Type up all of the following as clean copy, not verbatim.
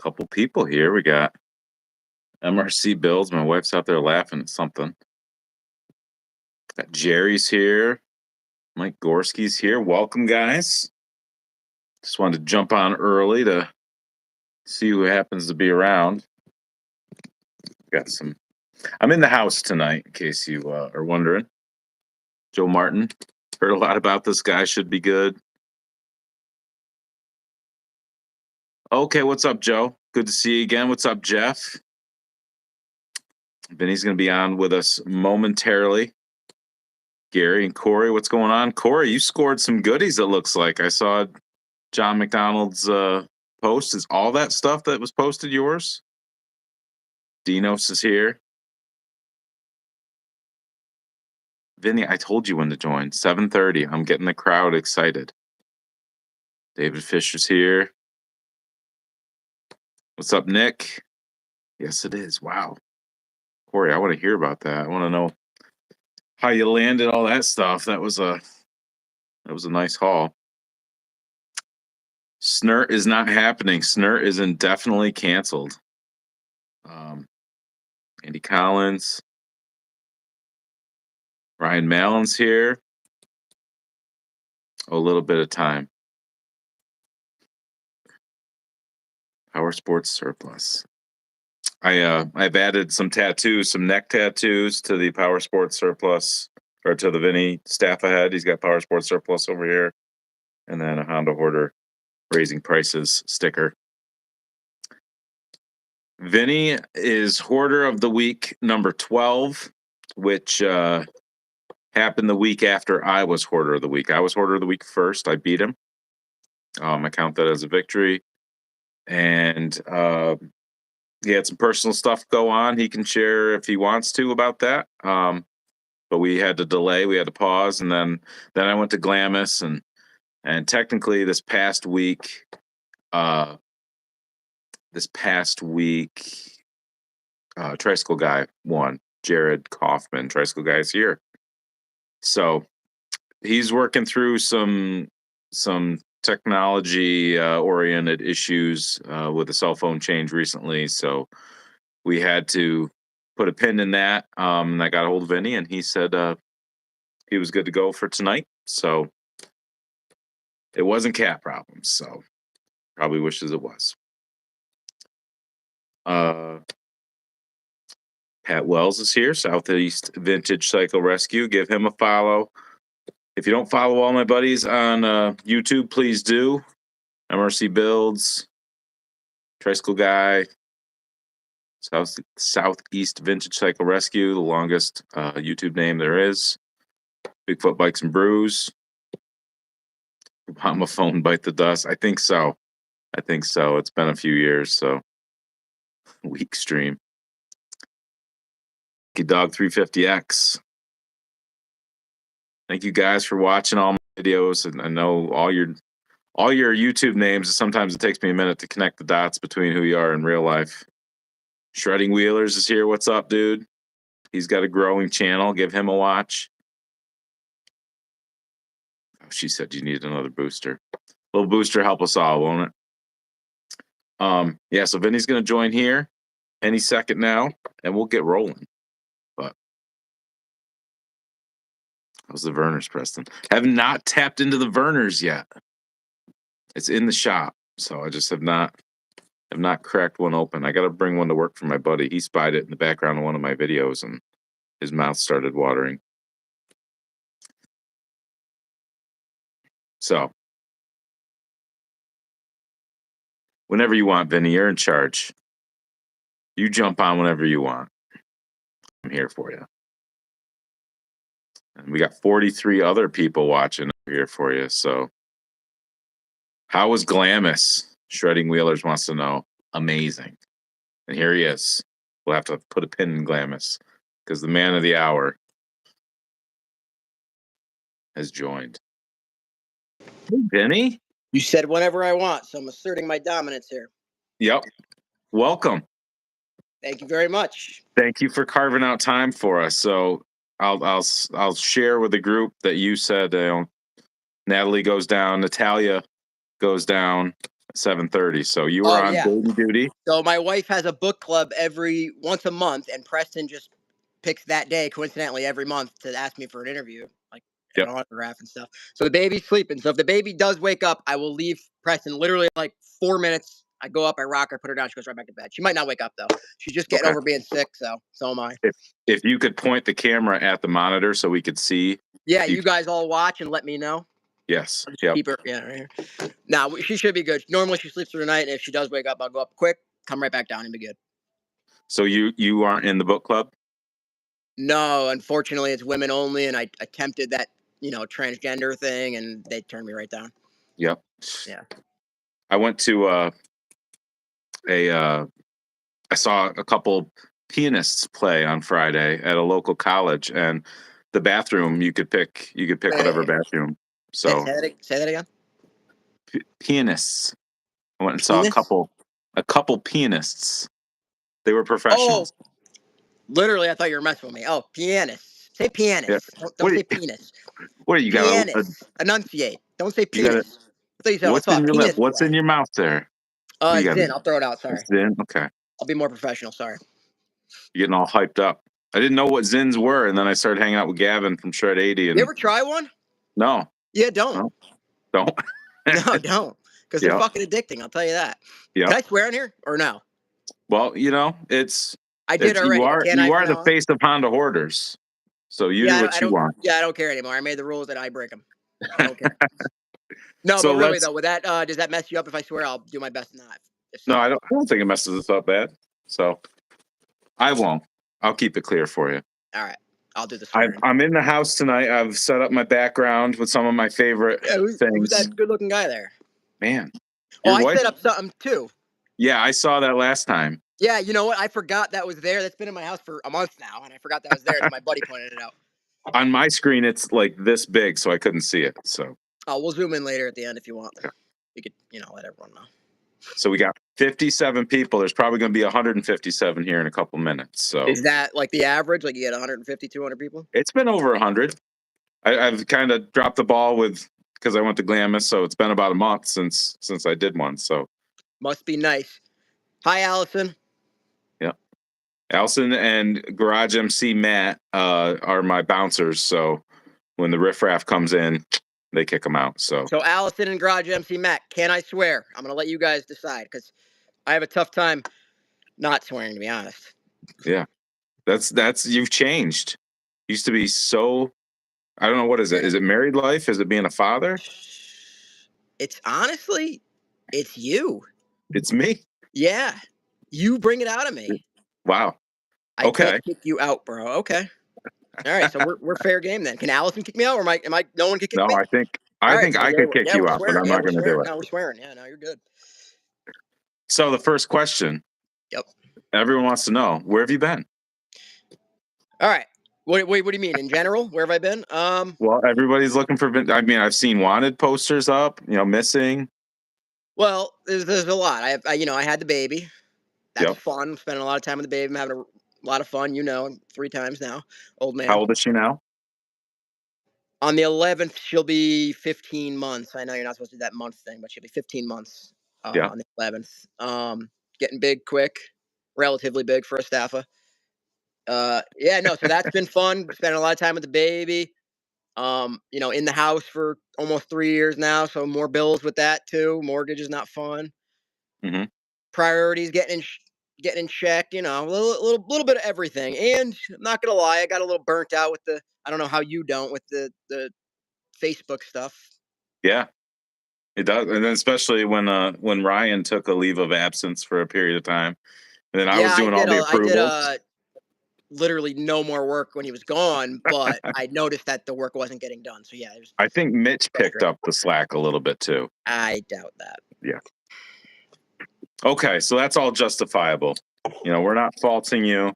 Couple people here. We got MRC Builds. My wife's out there laughing at something. Got Jerry's here. Mike Gorski's here. Welcome, guys. Just wanted to jump on early to see who happens to be around. Got some. I'm in the house tonight, in case you are wondering. Joe Martin. Heard a lot about this guy. Should be good. Okay, what's up, Joe? Good to see you again. What's up, Jeff? Vinny's going to be on with us momentarily. Gary and Corey, what's going on? Corey, you scored some goodies, it looks like. I saw John McDonald's post. Is all that stuff that was posted yours? Dinos is here. Vinny, I told you when to join. 7:30. I'm getting the crowd excited. David Fisher's here. What's up, Nick? Yes, it is. Wow. Corey, I want to hear about that. I want to know how you landed all that stuff. That was a nice haul. Snurt is not happening. Snurt is indefinitely canceled. Andy Collins. Ryan Mallon's here. A little bit of time. Power Sports Surplus. I've added some tattoos, some neck tattoos to the Power Sports Surplus, or to the Vinny STAFFA head. He's got Power Sports Surplus over here, and then a Honda Hoarder raising prices sticker. Vinny is Hoarder of the Week number 12, which happened the week after I was Hoarder of the Week. I was Hoarder of the Week first. I beat him. I count that as a victory. And he had some personal stuff go on. He can share if he wants to about that. But we had to delay. We had to pause. And then I went to Glamus. And technically this past week, Tricycle Guy won. Jared Kaufman, Tricycle Guy, is here. So he's working through some technology oriented issues with a cell phone change recently. So we had to put a pin in that. And I got a hold of Vinny, and he said he was good to go for tonight. So it wasn't cat problems. So probably wishes it was. Pat Wells is here, Southeast Vintage Cycle Rescue. Give him a follow. If you don't follow all my buddies on YouTube, please do. MRC Builds, Tricycle Guy, Southeast Vintage Cycle Rescue, the longest YouTube name there is. Bigfoot Bikes and Brews. Obama phone bite the dust. I think so. It's been a few years, so weak stream. Dog 350X. Thank you guys for watching all my videos, and I know all your YouTube names. Sometimes it takes me a minute to connect the dots between who you are in real life. Shredding Wheelers is here. What's up, dude? He's got a growing channel. Give him a watch. Oh, she said you need another booster. A little booster help us all, won't it? Yeah, so Vinny's gonna join here any second now, and we'll get rolling. But how's the Verners, Preston? Have not tapped into the Verners yet. It's in the shop, so I just have not cracked one open. I got to bring one to work for my buddy. He spied it in the background of one of my videos, and his mouth started watering. So, whenever you want, Vinny, you're in charge. You jump on whenever you want. I'm here for you. And we got 43 other people watching here for you. So, how was Glamus? Shredding Wheelers wants to know. Amazing. And here he is. We'll have to put a pin in Glamus because the man of the hour has joined. Hey, Vinny. You said whenever I want, so I'm asserting my dominance here. Yep. Welcome. Thank you very much. Thank you for carving out time for us. So I'll share with the group that you said Natalie goes down, Natalia goes down, 7:30. So you were Oh on yeah. baby duty. So my wife has a book club once a month, and Preston just picks that day, coincidentally, every month to ask me for an interview, like an Yep. autograph and stuff. So the baby's sleeping. So if the baby does wake up, I will leave Preston literally like 4 minutes. I go up, I rock her, put her down. She goes right back to bed. She might not wake up though. She's just getting Okay. over being sick. So am I. If you could point the camera at the monitor so we could see. Yeah, you guys all watch and let me know. Yes. I'll just Yep. keep her. Yeah, right here. Now she should be good. Normally she sleeps through the night, and if she does wake up, I'll go up quick, come right back down, and be good. So you aren't in the book club? No, unfortunately, it's women only, and I attempted that, transgender thing, and they turned me right down. Yep. Yeah. I went to I saw a couple pianists play on Friday at a local college, and the bathroom you could pick whatever bathroom. So Say that again. pianists. I went and saw Penis? a couple pianists. They were Oh, professionals. literally, I thought you were messing with me. Oh, pianist. Say Yeah. pianist. Don't say penis. What do you got? Pianist. Enunciate. Don't say You got penis. I thought you said I what's saw a in your lip? penis What's in play. your mouth there? What do you got? Zin. I'll throw it out. Sorry. Zin? Okay. I'll be more professional. Sorry. You're getting all hyped up. I didn't know what Zins were, and then I started hanging out with Gavin from Shred 80. And You ever try one? no, Yeah, don't. no, don't. No, don't. Because they're Yep. fucking addicting. I'll tell you that. Yep. Can I swear in here or no? Well, it's I did already. But can I you are from the now on? face of Honda Hoarders. So you do what I you don't. want. Yeah, I don't care anymore. I made the rules and I break them. I don't care. No, So but really though, with that, does that mess you up if I swear? I'll do my best not. If so. No, I don't think it messes us up bad. So I won't. I'll keep it clear for you. All right, I'll do the swearing. I'm in the house tonight. I've set up my background with some of my favorite Who's things. that good-looking guy there? Man, Oh, your I wife? set up something too. Yeah, I saw that last time. Yeah, you know what? I forgot that was there. That's been in my house for a month now, and I forgot that was there until my buddy pointed it out. On my screen, it's like this big, so I couldn't see it. So We'll zoom in later at the end if you want. Okay. You could, let everyone know. So we got 57 people. There's probably going to be 157 here in a couple minutes. So Is that like the average? Like you get 150, 200 people? it's been over 100. I've kind of dropped the ball because I went to Glamus, so it's been about a month since I did one. So Must be nice. Hi, Allison. yeah, Allison and Garage MC Matt are my bouncers. So when the riffraff comes in, they kick them out. So Allison and Garage MC Matt, can I swear? I'm gonna let you guys decide because I have a tough time not swearing, to be honest. yeah, that's you've changed. Used to be so. I don't know, what is it? Is it married life? Is it being a father? It's honestly, it's you. It's me. Yeah, you bring it out of me. Wow. I Okay. can't kick you out, bro. Okay. All right, so we're fair game then. Can Allison kick me out, or am I? No one can kick No, me. I think So I could kick you out, but I'm not going to do it. No, we're swearing. Yeah, no, you're good. So the first question. Yep. Everyone wants to know, where have you been? All right. What do you mean in general? Where have I been? Well, everybody's looking for. I mean, I've seen wanted posters up. Missing. Well, there's a lot. I had the baby. That's Yep. fun. Spending a lot of time with the baby. I'm having a lot of fun. 3 times now. Old man. How old is she now? On the 11th, she'll be 15 months. I know you're not supposed to do that month thing, but she'll be 15 months Yeah. on the 11th. Getting big quick, relatively big for a STAFFA. So that's been fun. Spending a lot of time with the baby. In the house for almost 3 years now, so more bills with that too. Mortgage is not fun. Mm-hmm. Priorities getting in check. A little bit of everything. And I'm not gonna lie, I got a little burnt out with the. I don't know how you don't with the Facebook stuff. Yeah, it does, and then especially when Ryan took a leave of absence for a period of time, and then I was doing all the approvals. I did literally no more work when he was gone, but I noticed that the work wasn't getting done. So yeah, I think Mitch picked up the slack a little bit too. I doubt that. Yeah. Okay, so that's all justifiable. We're not faulting you.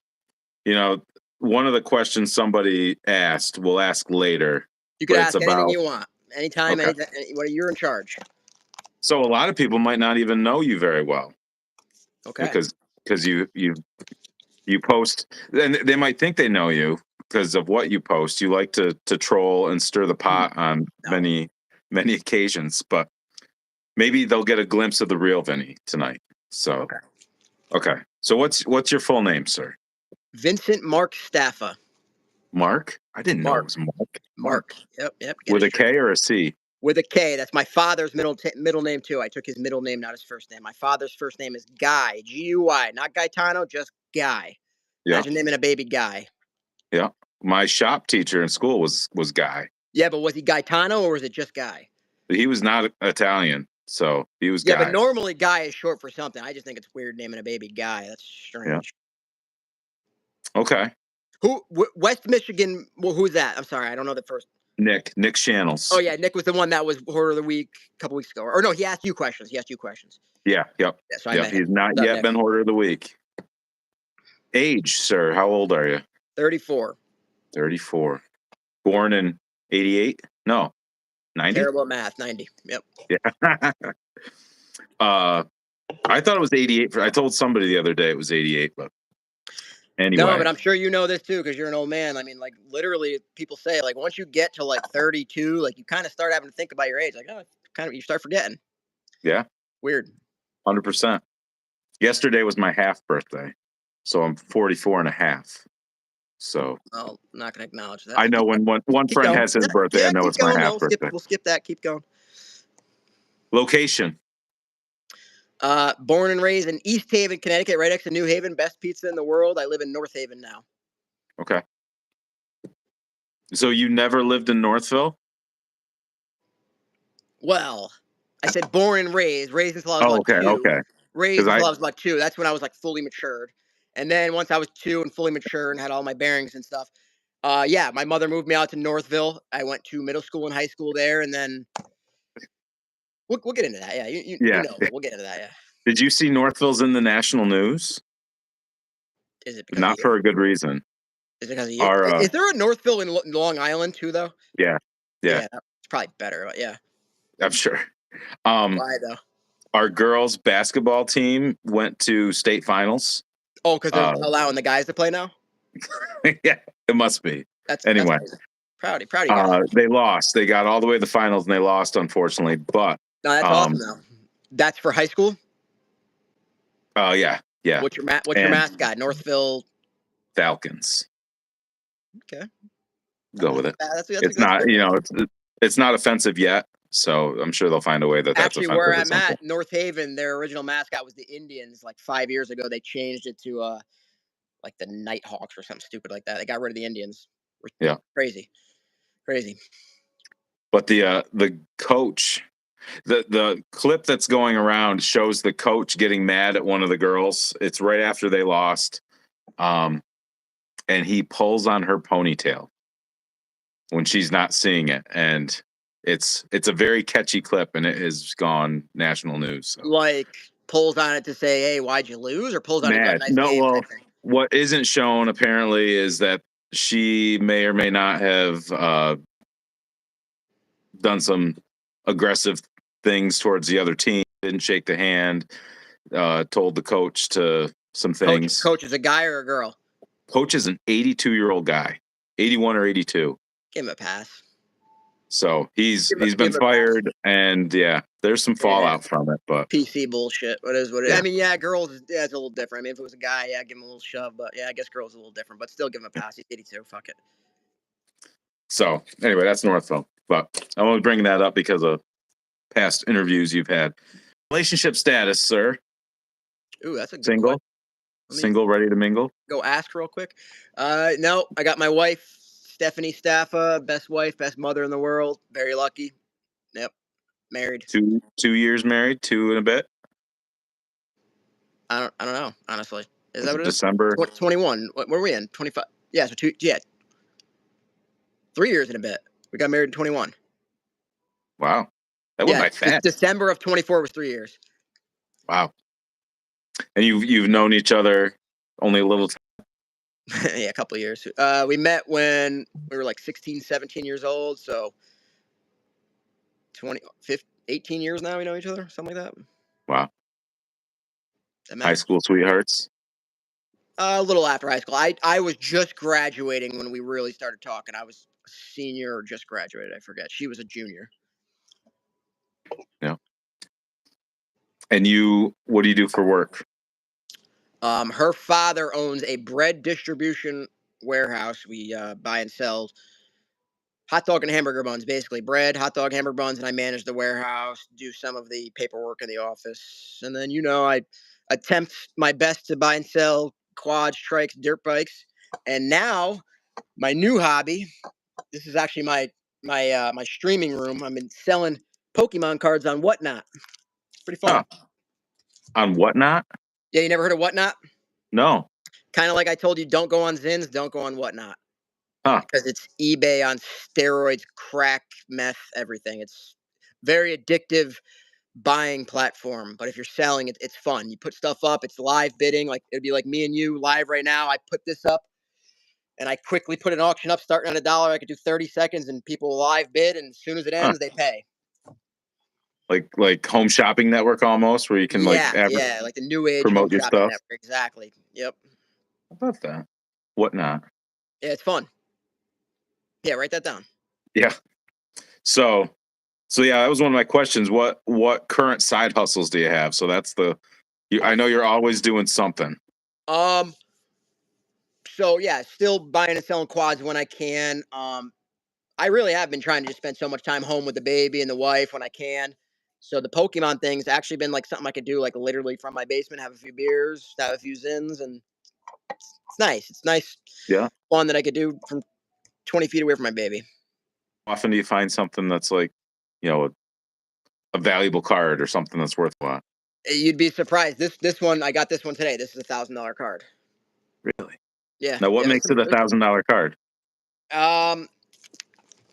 One of the questions somebody asked, we'll ask later. You can ask anything you want, anytime. Okay. You're in charge. So a lot of people might not even know you very well. Okay. Because you post, and they might think they know you because of what you post. You like to troll and stir the pot on many occasions. But maybe they'll get a glimpse of the real Vinny tonight. So, okay. So what's your full name, sir? Vincent Mark Staffa. Mark? I didn't know it Mark. was Mark. Mark. Yep. Get With it a straight. K or a C? With a K. That's my father's middle name too. I took his middle name, not his first name. My father's first name is Guy. Guy. Not Gaetano, just Guy. Yeah. Imagine naming a baby Guy. Yeah. My shop teacher in school was Guy. Yeah, but was he Gaetano or was it just Guy? He was not Italian, so he was Yeah, Guy. but normally Guy is short for something. I just think it's weird naming a baby Guy. That's strange. Yeah. Okay. West Michigan? Well, who's that? I'm sorry, I don't know the first. Nick Channels. Oh yeah, Nick was the one that was Hoarder of the Week a couple weeks ago. Or no, he asked you questions. Yeah, Yep. Yeah, so I met He's him. not What's up, yet Nick? been Hoarder of the Week. Age, sir. How old are you? 34. 34. Born in 88? No. 90? Terrible at math. 90. Yep. Yeah. I thought it was 88. I told somebody the other day it was 88, but anyway. No, but I'm sure you know this too because you're an old man. I mean, like literally, people say like once you get to like 32, like you kind of start having to think about your age. Like, oh, kind of you start forgetting. Yeah. Weird. 100%. Yesterday was my half birthday, so I'm 44 and a half. So I'm not gonna acknowledge that. I know when one friend going. has his birthday, Yeah, I know keep it's my going. half No, birthday. we'll skip that. Keep going. Location. Born and raised in East Haven, Connecticut, right next to New Haven. Best pizza in the world. I live in North Haven now. Okay. So you never lived in Northville? Well, I said born and raised. Raised until I was about two. Okay. Raised 'Cause until I was about two. That's when I was like fully matured. And then once I was two and fully mature and had all my bearings and stuff, yeah, my mother moved me out to Northville. I went to middle school and high school there, and then we'll get into that. Yeah, you know, we'll get into that. Yeah. Did you see Northville's in the national news? Is it because of Not you? for a good reason. Is it because of you? Our Is there a Northville in Long Island too, though? yeah. Yeah, it's probably better. But yeah. I'm sure. Why though? Our girls basketball team went to state finals. Oh, because they're allowing the guys to play now. Yeah, it must be. That's Anyway, amazing. Proud of you guys. they lost. They got all the way to the finals and they lost, unfortunately. But No, that's awesome though. That's for high school. Oh yeah. What's your mascot? Northville Falcons. Okay. Go with it. That's It's good. not, it's not offensive yet. So I'm sure they'll find a way that's Actually offensive where at I'm some at, point. North Haven, their original mascot was the Indians. Like 5 years ago, they changed it to like the Nighthawks or something stupid like that. They got rid of the Indians. Yeah. Crazy. But the coach, the clip that's going around shows the coach getting mad at one of the girls. It's right after they lost. And he pulls on her ponytail when she's not seeing it. And it's a very catchy clip and it has gone national news. So. Like pulls on it to say, hey, why'd you lose? Or pulls on it to go, Mad. nice No, game well, type thing. what isn't shown apparently is that she may or may not have done some aggressive things towards the other team. Didn't shake the hand. Told the coach to some things. Coach is a guy or a girl? Coach is an 82-year-old guy, 81 or 82. Give him a pass. So he's been fired, and yeah, there's some fallout from it. But PC bullshit. What is? Yeah. I mean, yeah, girls, yeah, it's a little different. I mean, if it was a guy, yeah, give him a little shove. But yeah, I guess girls are a little different. But still, give him a pass. He's 82. Fuck it. So anyway, that's Northville. But I'm only bringing that up because of past interviews you've had. Relationship status, sir? Ooh, that's a good Single. Single, ready to mingle. Go ask real quick. No, I got my wife, Stephanie Staffa, best wife, best mother in the world. Very lucky. Yep, married. 2 years married, 2 and a bit. I don't know. Honestly, is that what it is? December 21. What were we in? 25. Yeah, so 2. Yeah, 3 years and a bit. We got married in 21. Wow, that went by fast. December of 24 was 3 years. Wow. And you've known each other only a little time. Yeah, a couple of years. We met when we were like 16, 17 years old. So 18 years now we know each other, something like that. Wow. High school sweethearts. A little after high school. I was just graduating when we really started talking. I was a senior or just graduated. I forget. She was a junior. Yeah. And what do you do for work? Her father owns a bread distribution warehouse. We buy and sell hot dog and hamburger buns, basically bread, hot dog, hamburger buns, and I manage the warehouse, do some of the paperwork in the office, and then I attempt my best to buy and sell quads, trikes, dirt bikes, and now my new hobby. This is actually my streaming room. I've been selling Pokemon cards on Whatnot. It's pretty fun. Huh. On Whatnot? Yeah, you never heard of Whatnot? No. Kind of like I told you, don't go on Zins, don't go on Whatnot. Huh. Because it's eBay on steroids, crack, meth, everything. It's very addictive buying platform. But if you're selling it, it's fun. You put stuff up, it's live bidding. Like it'd be like me and you live right now. I put this up and I quickly put an auction up starting at $1. I could do 30 seconds and people live bid. And as soon as it Huh. ends, they pay. Like home shopping network almost, where you can Yeah, like the new age home promote your shopping stuff. network. Exactly. Yep. How about that? Whatnot? Yeah, it's fun. Yeah, write that down. Yeah. So yeah, that was one of my questions. What current side hustles do you have? So that's I know you're always doing something. Um. So yeah, still buying and selling quads when I can. I really have been trying to just spend so much time home with the baby and the wife when I can. So the Pokemon thing's actually been like something I could do like literally from my basement, have a few beers, have a few zins, and it's nice. It's nice Yeah. fun that I could do from 20 feet away from my baby. Often do you find something that's like, a valuable card or something that's worthwhile? You'd be surprised. This one I got this one today. This is $1,000 card. Really? Yeah, Now, what yeah. makes it $1,000 card? Um,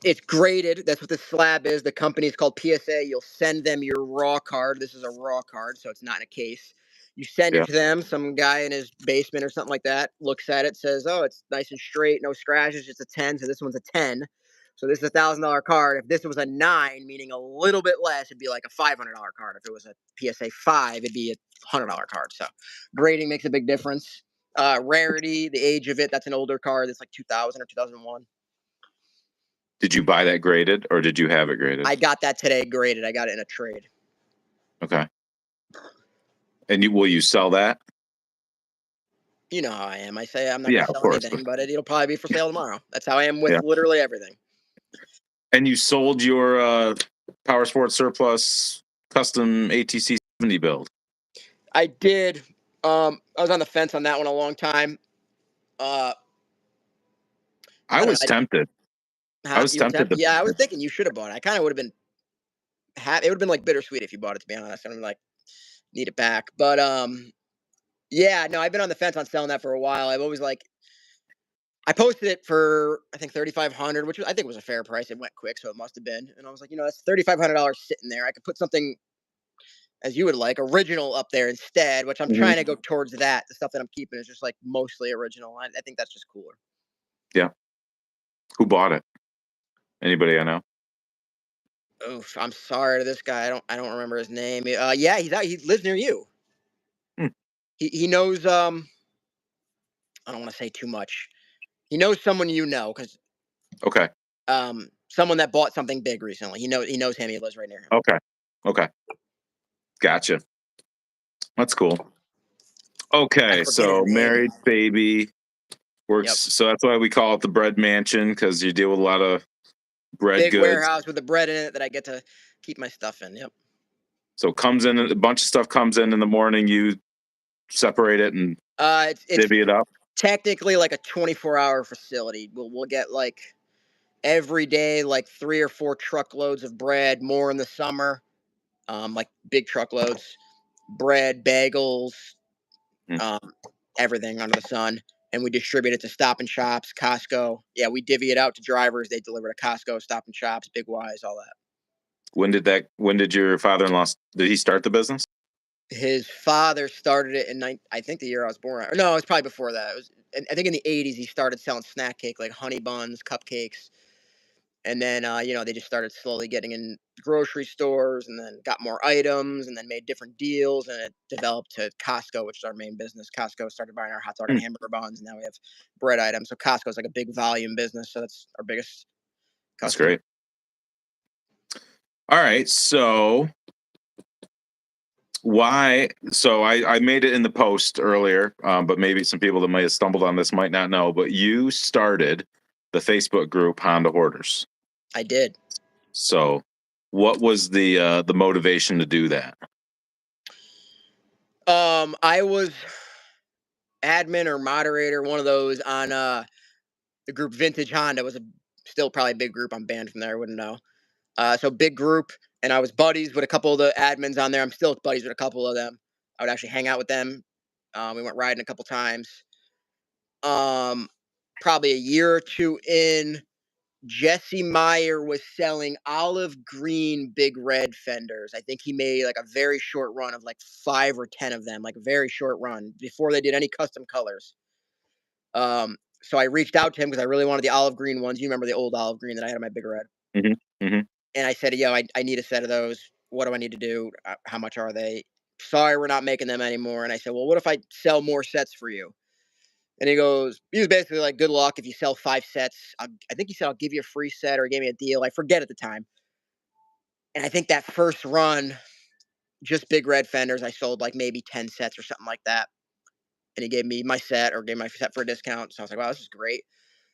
it's graded. That's what the slab is. The company is called PSA. You'll send them your raw card. This is a raw card, so it's not in a case. You send it Yeah. to them. Some guy in his basement or something like that looks at it, says, "Oh, it's nice and straight, no scratches. It's a 10." So this one's a 10. So this is $1,000 card. If this was a 9, meaning a little bit less, it'd be like a $500 card. If it was a PSA 5, it'd be a $100 card. So grading makes a big difference. Rarity, the age of it. That's an older card. It's like 2000 or 2001. Did you buy that graded, or did you have it graded? I got that today graded. I got it in a trade. Okay. And will you sell that? You know how I am. I say I'm not Yeah, going to of sell course. anything, but it'll probably be for sale tomorrow. That's how I am with Yeah. literally everything. And you sold your Power Sports Surplus custom ATC 70 build. I did. I was on the fence on that one a long time. I I don't was know. tempted. I was You were tempted tempted. to. Yeah, I was thinking you should have bought it. I kind of would have been. It would have been like bittersweet if you bought it. To be honest, I'm like need it back. But yeah, no, I've been on the fence on selling that for a while. I've always like I posted it for I think 3,500, which I think was a fair price. It went quick, so it must have been. And I was like, that's $3,500 sitting there. I could put something as you would like original up there instead, which I'm Mhm. trying to go towards that. The stuff that I'm keeping is just like mostly original. I think that's just cooler. Yeah. Who bought it? Anybody I know? Oof, I'm sorry to this guy. I don't remember his name. Yeah, he's out. He lives near you. Hmm. He knows. I don't want to say too much. He knows someone because Okay. someone that bought something big recently. He knows him. He lives right near him. Okay. Okay. Gotcha. That's cool. Okay. I'm forgetting So the name. married, baby, works. Yep. So that's why we call it the bread mansion, because you deal with a lot of bread Big goods. warehouse with the bread in it that I get to keep my stuff in. Yep. So comes in a bunch of stuff comes in the morning. You separate it and It's divvy it up. technically like a 24-hour facility. We'll get like every day like 3 or 4 truckloads of bread, more in the summer, like big truckloads, bread, bagels, Hmm. um, everything under the sun. And we distribute it to Stop and Shops, Costco. Yeah, we divvy it out to drivers. They deliver to Costco, Stop and Shops, Big Y's, all that. When did your father-in-law, did he start the business? His father started it in I think the year I was born. Or no, it was probably before that. It was I think in the '80s he started selling snack cake like honey buns, cupcakes, and then they just started slowly getting in grocery stores, and then got more items, and then made different deals, and it developed to Costco, which is our main business. Costco started buying our hot dog and Hmm. hamburger buns, and now we have bread items. So Costco is like a big volume business, so that's our biggest That's customer. great. All right. So Why? So I made it in the post earlier, but maybe some people that might have stumbled on this might not know. But you started the Facebook group Honda Hoarders. I did. So, what was the motivation to do that? I was admin or moderator, one of those on the group Vintage Honda was a still probably a big group. I'm banned from there. I wouldn't know. So big group, and I was buddies with a couple of the admins on there. I'm still buddies with a couple of them. I would actually hang out with them. We went riding a couple times. Probably a year or two in, Jesse Meyer was selling olive green big red fenders. I think he made like a very short run of like 5 or 10 of them, like a very short run before they did any custom colors. So I reached out to him because I really wanted the olive green ones. You remember the old olive green that I had on my big red? Hmm. Hmm. And I said, "Yo, I need a set of those. What do I need to do? How much are they?" Sorry, we're not making them anymore. And I said, "Well, what if I sell more sets for you?" And he was basically like, "Good luck if you sell 5 sets. I think he said I'll give you a free set, or he gave me a deal. I forget at the time." And I think that first run, just big red fenders, I sold like maybe 10 sets or something like that. And he gave me my set or gave my set for a discount. So I was like, "Wow, this is great."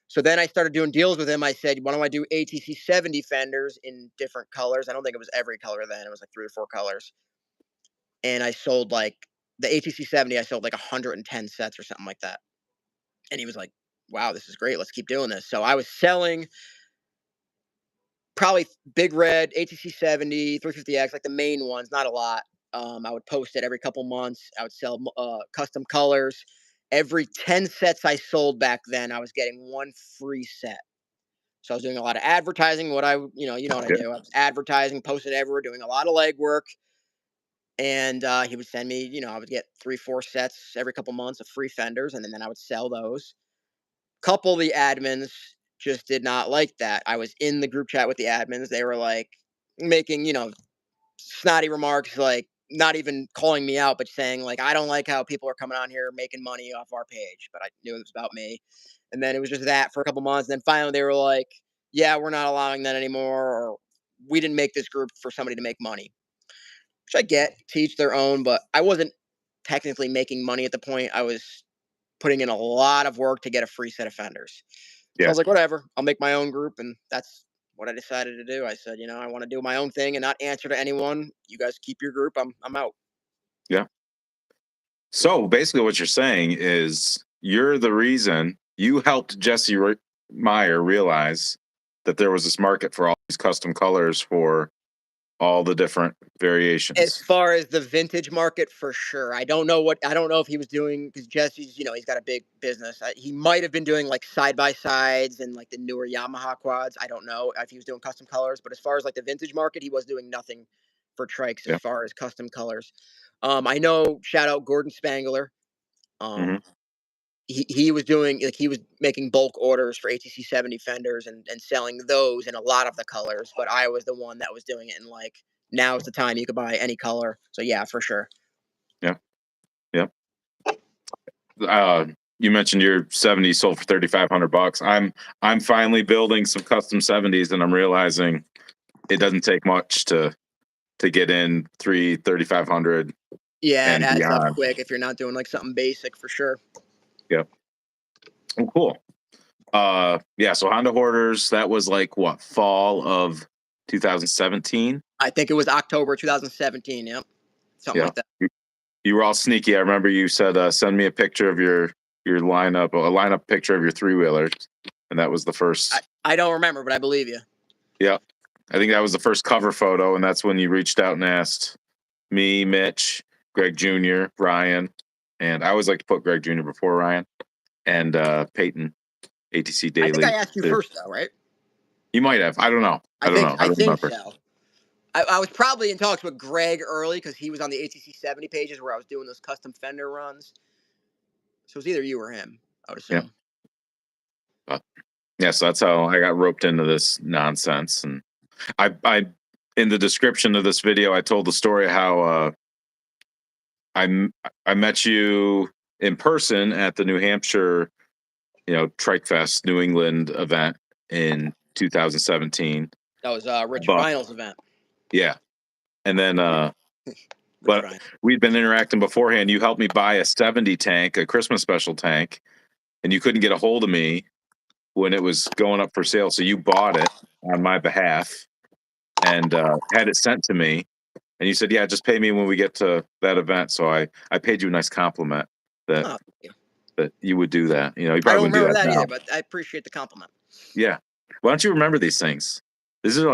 So then I started doing deals with him. I said, "Why don't I do ATC 70 fenders in different colors?" I don't think it was every color then. It was like 3 or 4 colors. And I sold like the ATC 70. I sold like 110 sets or something like that. And he was like, "Wow, this is great. Let's keep doing this." So I was selling probably big red, ATC 70, 350X, like the main ones, not a lot. I would post it every couple months. I would sell custom colors. Every 10 sets I sold back then, I was getting one free set. So I was doing a lot of advertising. You know what I Yeah. do. I was advertising, posted everywhere, doing a lot of legwork. And he would send me, I would get 3, 4 sets every couple months of free fenders, and then I would sell those. Couple of the admins just did not like that. I was in the group chat with the admins. They were like making, snotty remarks, like not even calling me out, but saying like, "I don't like how people are coming on here making money off our page." But I knew it was about me. And then it was just that for a couple months. And then finally they were like, "Yeah, we're not allowing that anymore," or "We didn't make this group for somebody to make money." Which I get, to each their own, but I wasn't technically making money at the point. I was putting in a lot of work to get a free set of fenders. So I Yeah. was like, whatever, I'll make my own group. And that's what I decided to do. I said, I want to do my own thing and not answer to anyone. You guys keep your group. I'm out. Yeah. So basically, what you're saying is you're the reason you helped Meyer realize that there was this market for all these custom colors for all the different As variations. far as the vintage market, for sure. I don't know if he was doing, because Jesse's, he's got a big business. He might have been doing like side by sides and like the newer Yamaha quads. I don't know if he was doing custom colors, but as far as like the vintage market, he was doing nothing for trikes as Yeah. far as custom colors. I know, shout out Gordon Spangler. Hmm. Um, he was doing, like, he was making bulk orders for ATC 70 fenders and selling those in a lot of the colors, but I was the one that was doing it in like, now's the time you could buy any color. So yeah, for sure. Yeah. Yeah. You mentioned your 70 sold for $3,500. I'm finally building some custom 70s, and I'm realizing it doesn't take much to get in 3,500 Yeah, it and adds up beyond. quick if you're not doing like something basic, for sure. Yeah. Oh, cool. Yeah, so Honda Hoarders, that was like what, fall of 2017? I think it was October 2017. Yep, something Yeah. like that. You were all sneaky. I remember you said send me a picture of your lineup, a lineup picture of your three wheelers. And that was the I, first. I don't remember, but I believe you. Yeah. I think that was the first cover photo, and that's when you reached out and asked me, Mitch, Greg Jr., Ryan, and I always like to put Greg Jr. before Ryan, and Peyton, ATC I think I Daily. asked you first though, right? You might have. I don't know. I don't know. I I don't think remember. so. I was probably in talks with Greg early because he was on the ATC 70 pages where I was doing those custom fender runs. So it was either you or him, I would Yeah. assume. But, yeah, so that's how I got roped into this nonsense. And I in the description of this video, I told the story how I met you in person at the New Hampshire, Trikefest New England event in 2017. That was Rich But Finals event. yeah, and then We're But trying. we'd been interacting beforehand. You helped me buy a 70 tank, a Christmas special tank, and you couldn't get a hold of me when it was going up for sale. So you bought it on my behalf and had it sent to me. And you said, "Yeah, just pay me when we get to that event." So I paid you a nice compliment that Oh, thank you. that you would do that. You know, you I probably don't wouldn't do remember that that now. either, but I appreciate the compliment. Yeah. Why don't you remember these things? These are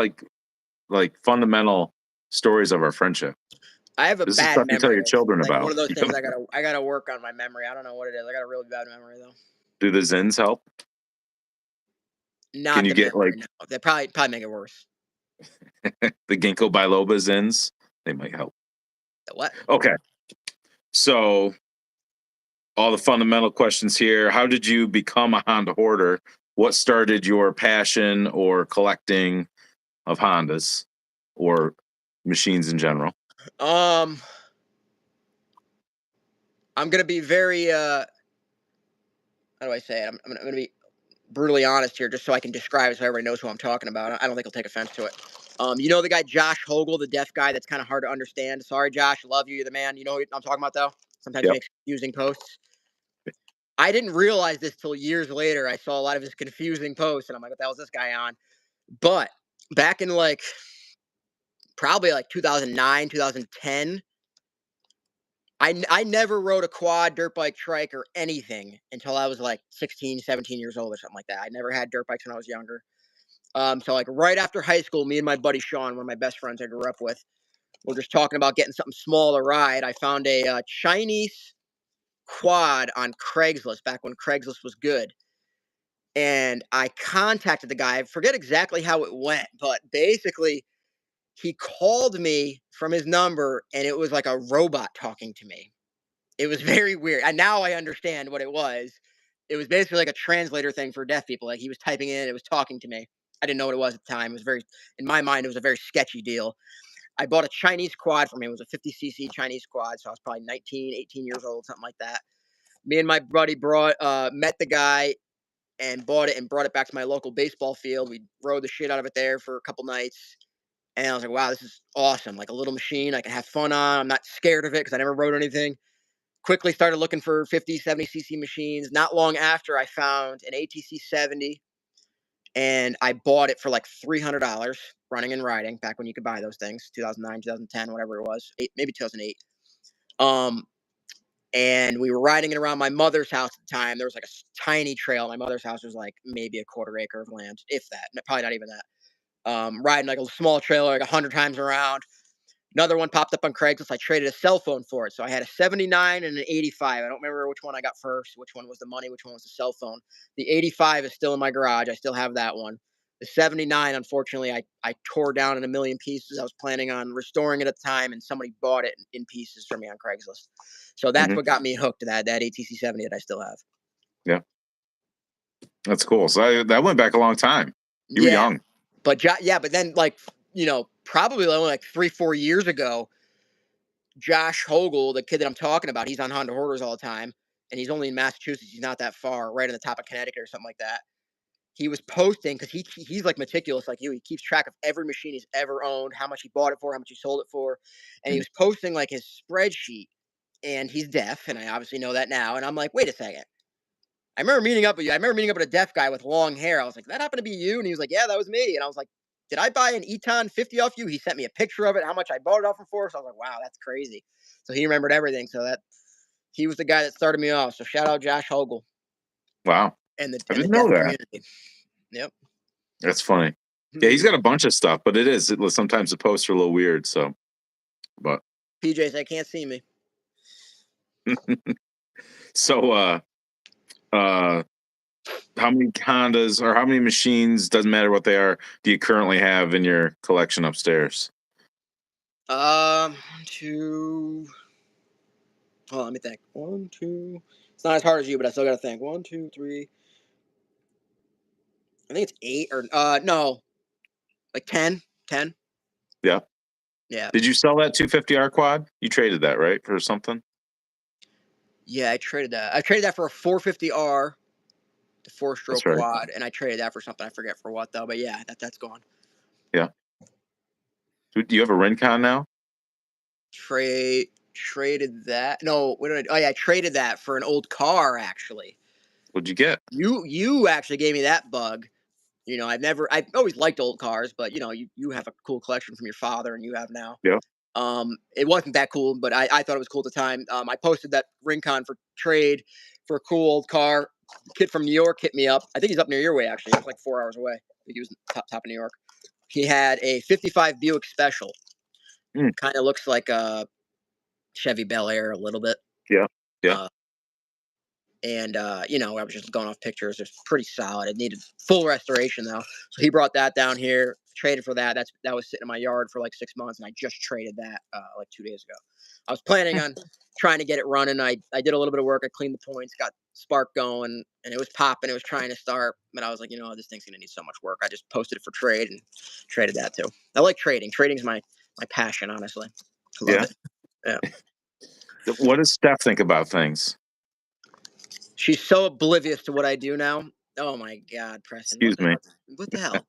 like fundamental stories of our friendship. I have a This is bad stuff you tell memory. your It's children like one about. of those things I gotta work on my memory. I don't know what it is. I got a really bad memory though. Do the Zins help? Can Not you the get memory. like No, they probably make it worse. the ginkgo biloba Zins? They might help. The what? Okay. So all the fundamental questions here. How did you become a Honda hoarder? What started your passion or collecting of Hondas or machines in general? Um, I'm gonna be very how do I say it? I'm gonna be brutally honest here, just so I can describe it, so everybody knows who I'm talking about. I don't think he'll take offense to it. You know the guy Josh Hogle, the deaf guy that's kind of hard to understand. Sorry, Josh, love you. You're the man. You know what I'm talking about, though. Sometimes he Yep. makes confusing posts. I didn't realize this till years later. I saw a lot of his confusing posts, and I'm like, "What the hell is this guy on?" But back in like probably like 2009, 2010, I never rode a quad, dirt bike, trike, or anything until I was like 16, 17 years old or something like that. I never had dirt bikes when I was younger. So like right after high school, me and my buddy Sean, one of my best friends I grew up with, we're just talking about getting something small to ride. I found a Chinese quad on Craigslist back when Craigslist was good. And I contacted the guy. I forget exactly how it went, but basically he called me from his number and it was like a robot talking to me. It was very weird. And now I understand what it was. It was basically like a translator thing for deaf people. Like he was typing in, it was talking to me. I didn't know what it was at the time. It was very, in my mind, it was a very sketchy deal. I bought a Chinese quad for me. It was a 50cc Chinese quad. So I was probably 19, 18 years old, something like that. Me and my buddy met the guy and bought it and brought it back to my local baseball field. We rode the shit out of it there for a couple nights. And I was like, wow, this is awesome. Like a little machine I can have fun on. I'm not scared of it because I never rode anything. Quickly started looking for 50, 70cc machines. Not long after, I found an ATC 70 and I bought it for like $300 running and riding back when you could buy those things, 2009, 2010, whatever it was, maybe 2008. Um, and we were riding it around my mother's house at the time. There was like a tiny trail. My mother's house was like maybe a quarter acre of land, if that, probably not even that. Riding like a small trailer, like 100 times around. Another one popped up on Craigslist. I traded a cell phone for it. So I had a 79 and an 85. I don't remember which one I got first, which one was the money, which one was the cell phone. The 85 is still in my garage. I still have that one. The 79, unfortunately, I tore down in a million pieces. I was planning on restoring it at the time, and somebody bought it in pieces for me on Craigslist. So that's Hmm. what got me hooked to that ATC 70 that I still have. Yeah, that's cool. So that went back a long time. You were Yeah. young. But then like, probably only like 3, 4 years ago, Josh Hogle, the kid that I'm talking about, he's on Honda Hoarders all the time, and he's only in Massachusetts. He's not that far, right on the top of Connecticut or something like that. He was posting because he's like meticulous like you. He keeps track of every machine he's ever owned, how much he bought it for, how much he sold it for, and he Mhm. was posting like his spreadsheet. And he's deaf, and I obviously know that now. And I'm like, wait a second. I remember meeting up with you. I remember meeting up with a deaf guy with long hair. I was like, that happened to be you? And he was like, yeah, that was me. And I was like, did I buy an Eton 50 off you? He sent me a picture of it, how much I bought it off him for. So I was like, wow, that's crazy. So he remembered everything. So that he was the guy that started me off. So shout out Josh Hogle Wow, I and the didn't know deaf that. community. Yep. That's funny. Yeah, he's got a bunch of stuff, but sometimes the posts are a little weird. So, but PJs, I can't see me. so uh, how many Hondas or how many machines, doesn't matter what they are, do you currently have in your collection upstairs? Two. Hold on, let me think. One, two. It's not as hard as you, but I still got to think. One, two, three. I think it's eight or no, like 10. 10. Yeah. Yeah. Did you sell that 250R quad? You traded that, right, for something? Yeah, I traded that. I traded that for a 450R, the That's four-stroke right. quad, and I traded that for something I forget for what though. But yeah, that's gone. Yeah. Do you have a Rincon now? Traded that. No, what did I? Oh yeah, I traded that for an old car actually. What'd you get? You actually gave me that bug. I've always liked old cars, but you have a cool collection from your father, and you have now. Yeah. It wasn't that cool, but I thought it was cool at the time. I posted that Rincon for trade for a cool old car. Kid from New York hit me up. I think he's up near your way actually. It's like 4 hours away. I think he was top of New York. He had a '55 Buick Special. Mm. Kind of looks like a Chevy Bel Air a little bit. Yeah. Yeah. Uh, and I was just going off pictures. It's pretty solid. It needed full restoration though. So he brought that down here, traded for that. That was sitting in my yard for like 6 months, and I just traded that like 2 days ago. I was planning on trying to get it running. I did a little bit of work. I cleaned the points, got spark going, and it was popping. It was trying to start, but I was like, this thing's gonna need so much work. I just posted it for trade and traded that too. I like trading. Trading's my passion, honestly. I love Yeah. it. Yeah. What does Steph think about things? She's so oblivious to what I do now. Oh my God, Preston. Excuse me. What the hell?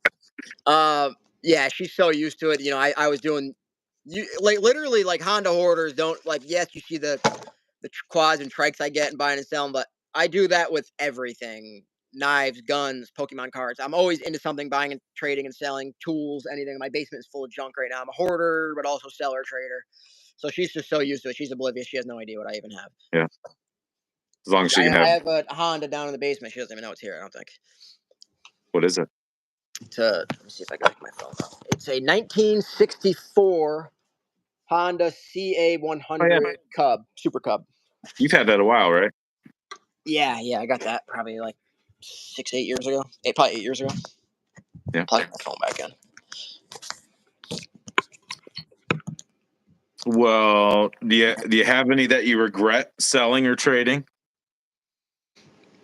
Yeah, she's so used to it. I was doing like literally like Honda hoarders don't like. Yes, you see the quads and trikes I get and buying and selling, but I do that with everything: knives, guns, Pokemon cards. I'm always into something, buying and trading and selling tools, anything. My basement is full of junk right now. I'm a hoarder, but also seller trader. So she's just so used to it. She's oblivious. She has no idea what I even have. Yeah. As long as she can I have. have a Honda down in the basement. She doesn't even know it's here, I don't think. What is it? Let me see if I got my phone. It's a 1964 Honda Oh yeah. CA100 Cub, Super Cub. You've had that a while, right? Yeah, I got that probably like 6, 8 years ago. Probably 8 years ago. Yeah. Plug my phone back in. Well, do you have any that you regret selling or trading?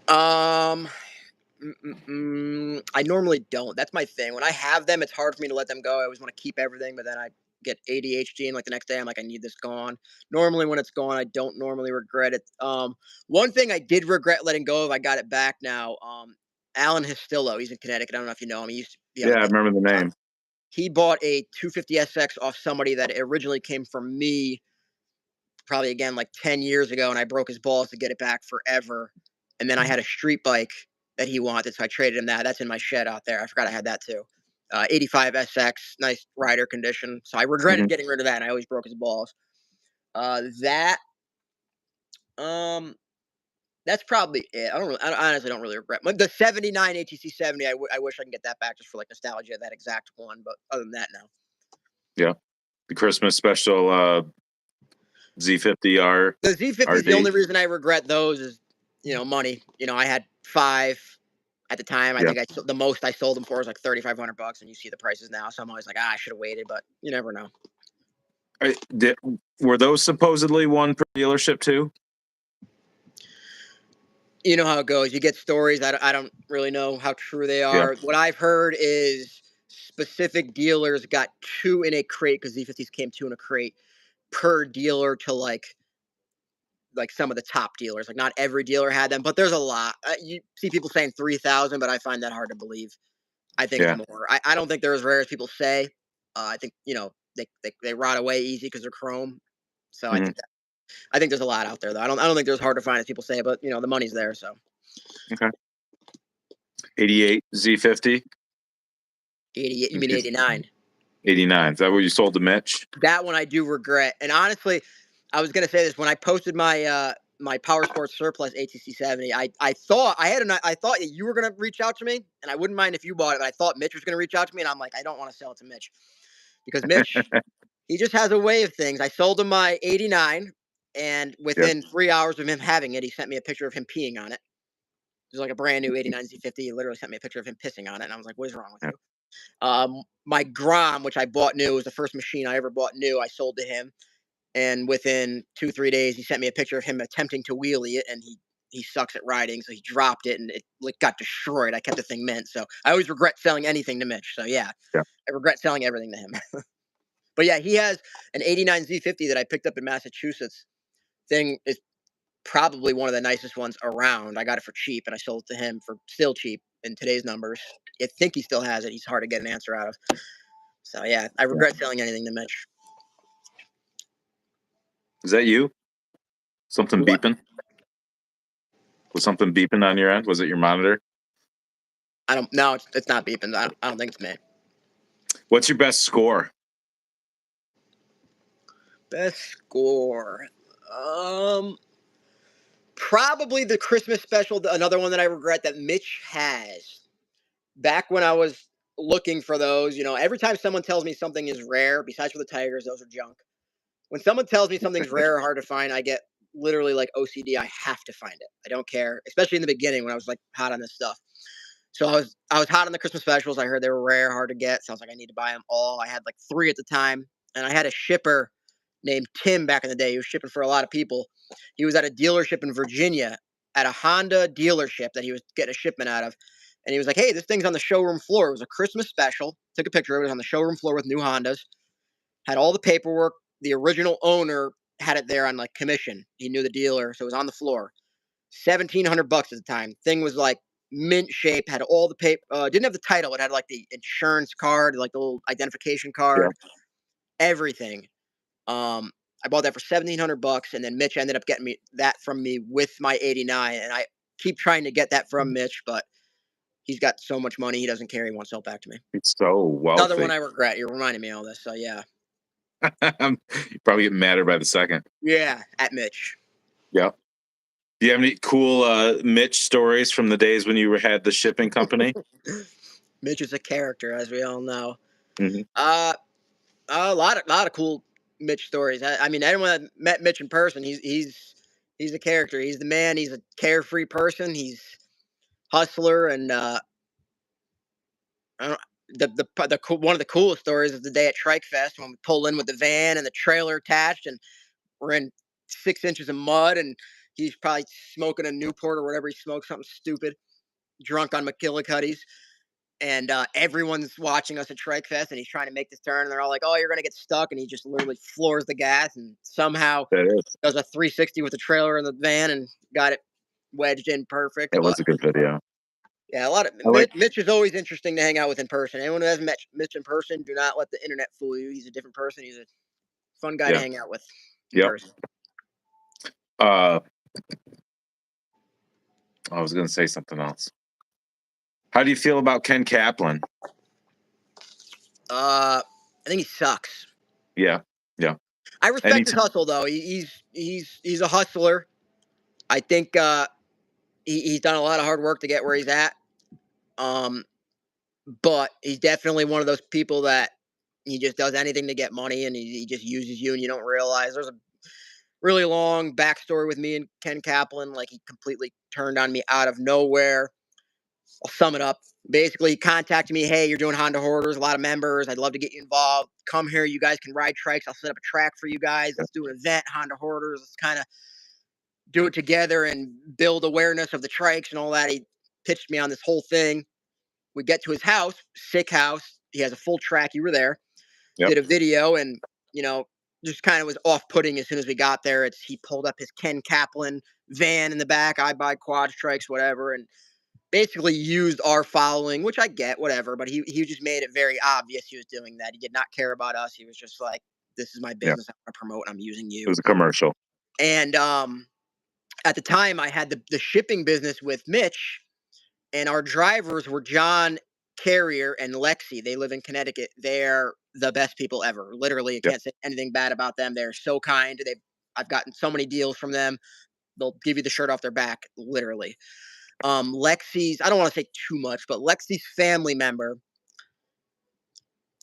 Um, I normally don't. That's my thing. When I have them, it's hard for me to let them go. I always want to keep everything, but then I get ADHD, and like the next day, I'm like, I need this gone. Normally, when it's gone, I don't normally regret it. One thing I did regret letting go of, I got it back now. Alan Histillo, he's in Connecticut. I don't know if you know him. He used to be on Yeah, the I remember the name. He bought a 250SX off somebody that originally came from me, probably again like 10 years ago, and I broke his balls to get it back forever. And then I had a street bike that he wanted, so I traded him that. That's in my shed out there. I forgot I had that too. 85 SX, nice rider condition. So I regretted Mhm. getting rid of that, and I always broke his balls. That um that's probably it. I honestly don't really regret. But the '79 ATC 70, I wish I can get that back just for like nostalgia, that exact one. But other than that, no. Yeah. The Christmas special Z50R The Z50 is the RD. only reason I regret those is, money. I had five at the time. I Yeah. think the most I sold them for was like $3,500, and you see the prices now. So I'm always like, I should have waited, but you never know. Were those supposedly one per dealership too? You know how it goes. You get stories. I don't really know how true they Yeah. are. What I've heard is specific dealers got two in a crate, because Z50s came two in a crate per dealer, to like some of the top dealers. Like not every dealer had them, but there's a lot. You see people saying 3,000, but I find that hard to believe. I think Yeah. it's more. I don't think they're as rare as people say. I think they rot away easy because they're chrome. So Mhm. I think there's a lot out there though. I don't think there's hard to find as people say, but the money's there. So Okay. 88 Z50. 88. You mean 89? 89. Is that what you sold to Mitch? That one I do regret. And honestly, I was gonna say this when I posted my Power Sports Surplus ATC 70. I thought I thought that you were gonna reach out to me, and I wouldn't mind if you bought it. But I thought Mitch was gonna reach out to me, and I'm like, I don't want to sell it to Mitch, because Mitch, he just has a way of things. I sold him my '89, and Yeah. within 3 hours of him having it, he sent me a picture of him peeing on it. It was like a brand new '89 Z50. He literally sent me a picture of him pissing on it, and I was like, "What is wrong with Yeah. you?" My Grom, which I bought new, was the first machine I ever bought new. I sold to him, and within 2 3 days, he sent me a picture of him attempting to wheelie it, and he sucks at riding, so he dropped it, and it like got destroyed. I kept the thing mint, so I always regret selling anything to Mitch. So yeah, Yeah. I regret selling everything to him. But yeah, he has an '89 Z50 that I picked up in Massachusetts. Thing is probably one of the nicest ones around. I got it for cheap, and I sold it to him for still cheap in today's numbers. I think he still has it. He's hard to get an answer out of. So yeah, I Yeah. regret selling anything to Mitch. Is that you? Something What? beeping? Was something beeping on your end? Was it your monitor? I don't. No, it's not beeping. I don't think it's me. What's your best score? Best score. Um, Probably the Christmas special. Another one that I regret that Mitch has. Back when I was looking for those, every time someone tells me something is rare, besides for the Tigers, those are junk. When someone tells me something's rare or hard to find, I get literally like OCD. I have to find it. I don't care, especially in the beginning when I was like hot on this stuff. So I was hot on the Christmas specials. I heard they were rare, hard to get. So I was like, I need to buy them all. I had like three at the time, and I had a shipper named Tim back in the day. He was shipping for a lot of people. He was at a dealership in Virginia, at a Honda dealership that he was getting a shipment out of. And he was like, "Hey, this thing's on the showroom floor." It was a Christmas special. Took a picture of it. It was on the showroom floor with new Hondas. Had all the paperwork. The original owner had it there on like commission. He knew the dealer, so it was on the floor. $1,700 at the time. Thing was like mint shape, had all the paper, didn't have the title. It had like the insurance card, like the little identification Yeah. card, everything. I bought that for $1,700, and then Mitch ended up getting me that from me with my '89, and I keep trying to get that from Mitch, but he's got so much money he doesn't care. He won't sell it back to me. It's so Another one wealthy. I regret. You're reminding me of all this, so yeah, You probably get madder by the second. yeah, at Mitch. Yep. Do you have any cool Mitch stories from the days when you had the shipping company? Mitch is a character, as we all know. Hmm. Uh, a lot of cool Mitch stories. I mean, anyone that met Mitch in person, he's a character. He's the man. He's a carefree person. He's hustler, and I don't, one of the coolest stories is the day at Trikefest when we pull in with the van and the trailer attached, and we're in 6 inches of mud, and he's probably smoking a Newport or whatever he smokes, something stupid, drunk on McGillicuddy's. And everyone's watching us at Trike Fest, and he's trying to make this turn, and they're all like, "Oh, you're gonna get stuck," and he just literally floors the gas, and somehow That is. does a 360 with the trailer in the van, and got it wedged in perfect. That But was a good video. yeah, a lot of I like. Mitch is always interesting to hang out with in person. Anyone who hasn't met Mitch in person, do not let the internet fool you. He's a different person. He's a fun guy to Yeah. hang out with in Yep. person. Uh, I was going to say something else. How do you feel about Ken Kaplan? I think he sucks. Yeah. Yeah. I respect his Anytime. hustle though. He's a hustler. I think he's done a lot of hard work to get where he's at. Um, but he's definitely one of those people that he just does anything to get money, and he just uses you, and you don't realize. There's a really long backstory with me and Ken Kaplan. Like, he completely turned on me out of nowhere. I'll sum it up. Basically, he contacted me. "Hey, you're doing Honda Hoarders, a lot of members. I'd love to get you involved. Come here. You guys can ride trikes. I'll set up a track for you guys. Let's do an event, Honda Hoarders. Let's kind of do it together and build awareness of the trikes and all that." He pitched me on this whole thing. We get to his house, sick house. He has a full track. You were there. Yep. Did a video, and you know, just kind of was off-putting as soon as we got there. He pulled up his Ken Kaplan van in the back. I buy quad strikes, whatever, and basically used our following, which I get, whatever. But he just made it very obvious he was doing that. He did not care about us. He was just like, "This is my Yeah. business. I want to promote. And I'm using It you." was a commercial. And at the time, I had the shipping business with Mitch, and our drivers were John Carrier and Lexi. They live in Connecticut. They're the best people ever. Literally, I Yep. can't say anything bad about them. They're so kind. I've gotten so many deals from them. They'll give you the shirt off their back, literally. Lexi's, I don't want to say too much, but Lexi's family member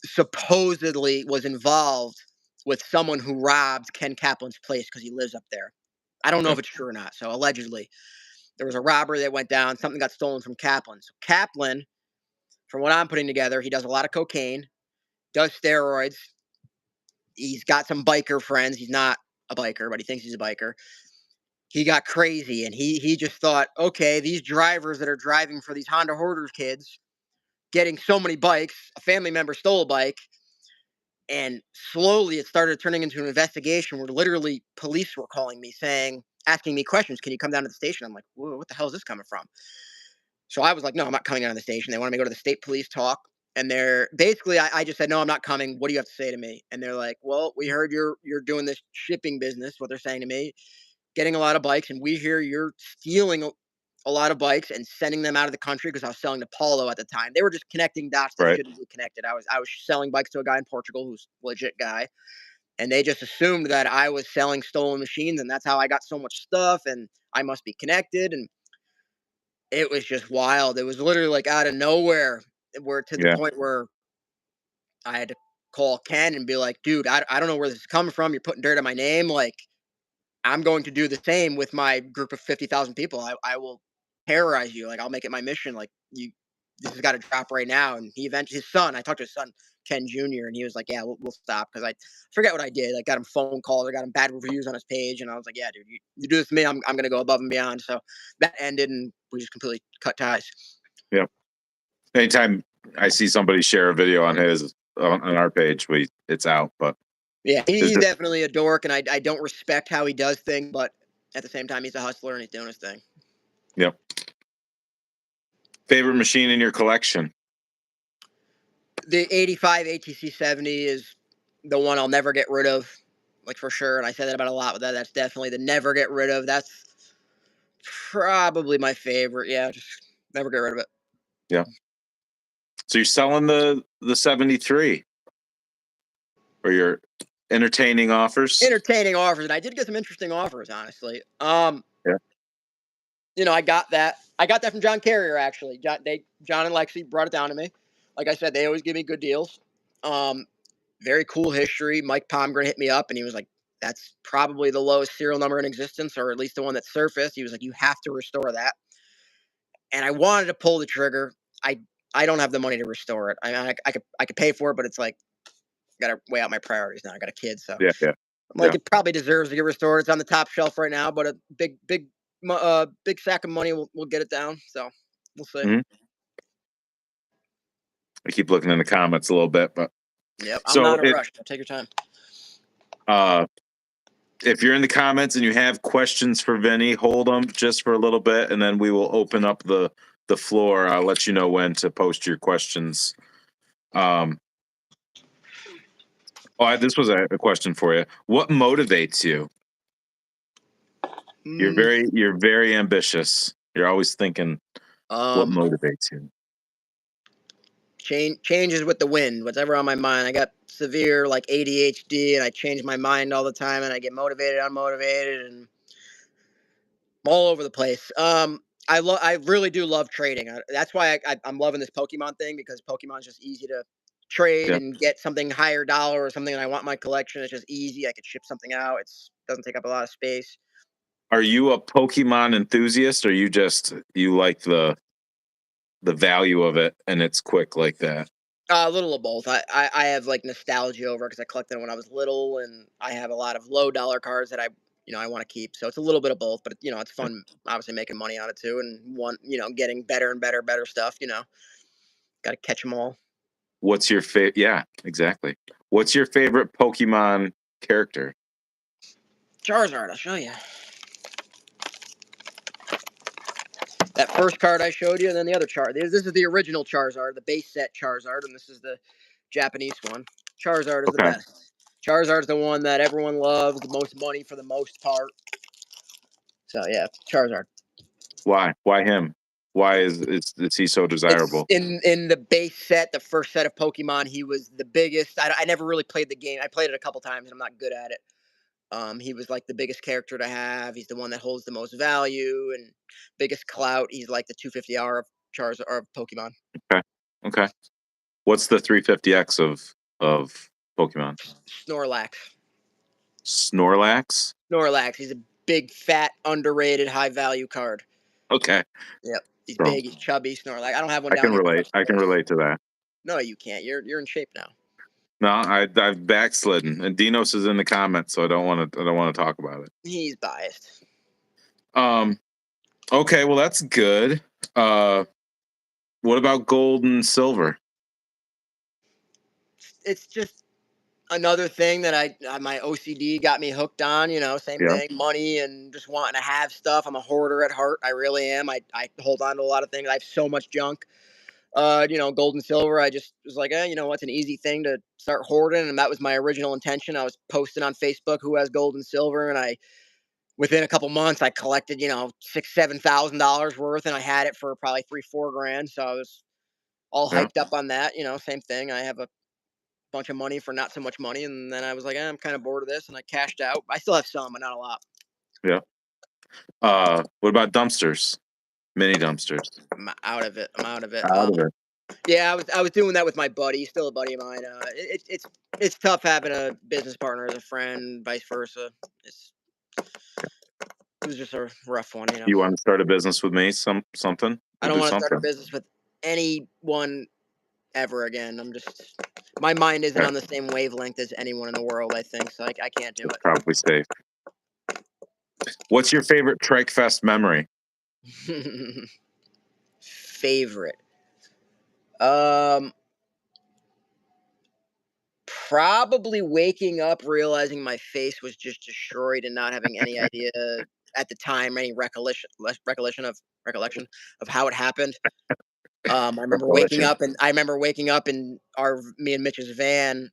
supposedly was involved with someone who robbed Ken Kaplan's place because he lives up there. I don't know Okay. if it's true or not. So allegedly, there was a robbery that went down. Something got stolen from Kaplan. So Kaplan, from what I'm putting together, he does a lot of cocaine, does steroids. He's got some biker friends. He's not a biker, but he thinks he's a biker. He got crazy, and he just thought, okay, these drivers that are driving for these Honda Hoarders kids, getting so many bikes, a family member stole a bike, and slowly it started turning into an investigation where literally police were calling me saying, asking me questions. "Can you come down to the station?" I'm like, "Whoa, what the hell is this coming from?" So I was like, "No, I'm not coming down to the station." They wanted me to go to the state police talk. And they're basically, I just said, no, I'm not coming. What do you have to say to me? And they're like, well, we heard you're doing this shipping business. What they're saying to me, getting a lot of bikes, and we hear you're stealing a lot of bikes and sending them out of the country because I was selling to Paulo at the time. They were just connecting dots that Right. shouldn't be connected. I was selling bikes to a guy in Portugal who's a legit guy, and they just assumed that I was selling stolen machines, and that's how I got so much stuff, and I must be connected. And it was just wild. It was literally like out of nowhere. Where to the Yeah. point where I had to call Ken and be like, dude, I don't know where this is coming from. You're putting dirt on my name. Like, I'm going to do the same with my group of 50,000 people. I will terrorize you. Like, I'll make it my mission. Like, this has got to drop right now. And he eventually, his son, I talked to his son, Ken Jr., and he was like, yeah, we'll stop. Cause I forget what I did. I got him phone calls. I got him bad reviews on his page. And I was like, yeah, dude, you do this to me. I'm going to go above and beyond. So that ended and we just completely cut ties. Yeah. Anytime I see somebody share a video on his on our page, it's out. But Yeah, is he's it? definitely a dork, and I don't respect how he does things, but at the same time, he's a hustler and he's doing his thing. Yep. Favorite machine in your collection? The 85 ATC 70 is the one I'll never get rid of, like for sure. And I say that about a lot with that. That's definitely the never get rid of. That's probably my favorite. Yeah, just never get rid of it. Yeah. So you're selling the 73, or you're entertaining offers? Entertaining offers, and I did get some interesting offers, honestly. Yeah. I got that. I got that from John Carrier actually. John and Lexi brought it down to me. Like I said, they always give me good deals. Um, Very cool history. Mike Pomgren hit me up and he was like, "That's probably the lowest serial number in existence, or at least the one that surfaced." He was like, "You have to restore that." And I wanted to pull the trigger. I I don't have the money to restore it. I could pay for it, but it's like got to weigh out my priorities now. I got a kid, so Yeah. Yeah. I'm like, Yeah. it probably deserves to get restored. It's on the top shelf right now, but a big sack of money will get it down. So we'll see. Mhm. I keep looking in the comments a little bit, but Yep, I'm so not in a rush. So take your time. uh if you're in the comments and you have questions for Vinny, hold them just for a little bit, and then we will open up the floor. I'll let you know when to post your questions. Um, this was a question for you. What motivates you? Mm, You're very ambitious. You're always thinking. What um, motivates you? changes with the wind. Whatever on my mind. I got severe like ADHD, and I change my mind all the time, and I get motivated, unmotivated, and all over the place. I really do love trading. That's why I'm loving this Pokemon thing because Pokemon's just easy to trade Yeah. and get something higher dollar or something that I want in my collection. It's just easy. I could ship something out. It's doesn't take up a lot of space. Are you a Pokemon enthusiast, or you like the value of it and it's quick like that? A little of both. I have like nostalgia over because I collected it when I was little, and I have a lot of low dollar cards that I want to keep. So it's a little bit of both, but it's fun. Obviously, making money on it too, and getting better and better stuff. Got to catch them all. What's your favorite? Yeah, exactly. What's your favorite Pokemon character? Charizard, I'll show you. That first card I showed you, and then the other chart. This is the original Charizard, the base set Charizard, and this is the Japanese one. Charizard is the Okay. best. Charizard's the one that everyone loves, the most money for the most part. So yeah, Charizard. Why? Why him? Why is he so It's desirable? in the base set, the first set of Pokemon. He was the biggest. I never really played the game. I played it a couple times, and I'm not good at it. He was like the biggest character to have. He's the one that holds the most value and biggest clout. He's like the 250R of Charizard or of Pokemon. Okay. Okay. What's the 350X of Pokemon? Snorlax. Snorlax? Snorlax. He's a big, fat, underrated, high value card. Okay. Yep. He's Bro, big. He's chubby. Snorlax. I don't have one I down can here. relate. I can relate to that. No, you can't. You're in shape now. No, I've backslidden, and Dinos is in the comments, so I don't want to talk about it. He's biased. Um. Okay. Well, that's good. Uh. What about gold and silver? It's just another thing that my OCD got me hooked on. Same Yeah. thing. Money and just wanting to have stuff. I'm a hoarder at heart. I really am. I hold on to a lot of things. I have so much junk. Gold and silver. I just was like, what's an easy thing to start hoarding, and that was my original intention. I was posting on Facebook who has gold and silver, and within a couple months I collected, $6,000-7,000 worth, and I had it for probably 3-4 grand. So I was all Yeah. hyped up on that. Same thing. I have a bunch of money for not so much money, and then I was like, I'm kind of bored of this, and I cashed out. I still have some, but not a lot. Yeah. What about dumpsters? Mini dumpsters. I'm out of it. I'm out of it. Out of it. Yeah, I was doing that with my buddy. He's still a buddy of mine. It's tough having a business partner as a friend, vice versa. It was just a rough one. You want to start a business with me? Something? I We'll don't do want to start a something. business with anyone ever again. My mind isn't on the same wavelength as anyone in the world, I think. So I can't do Probably safe. What's your favorite Trikefest memory? it. Favorite. Probably waking up realizing my face was just destroyed and not having any idea at the time, any recollection of how it happened. I remember waking up in me and Mitch's van,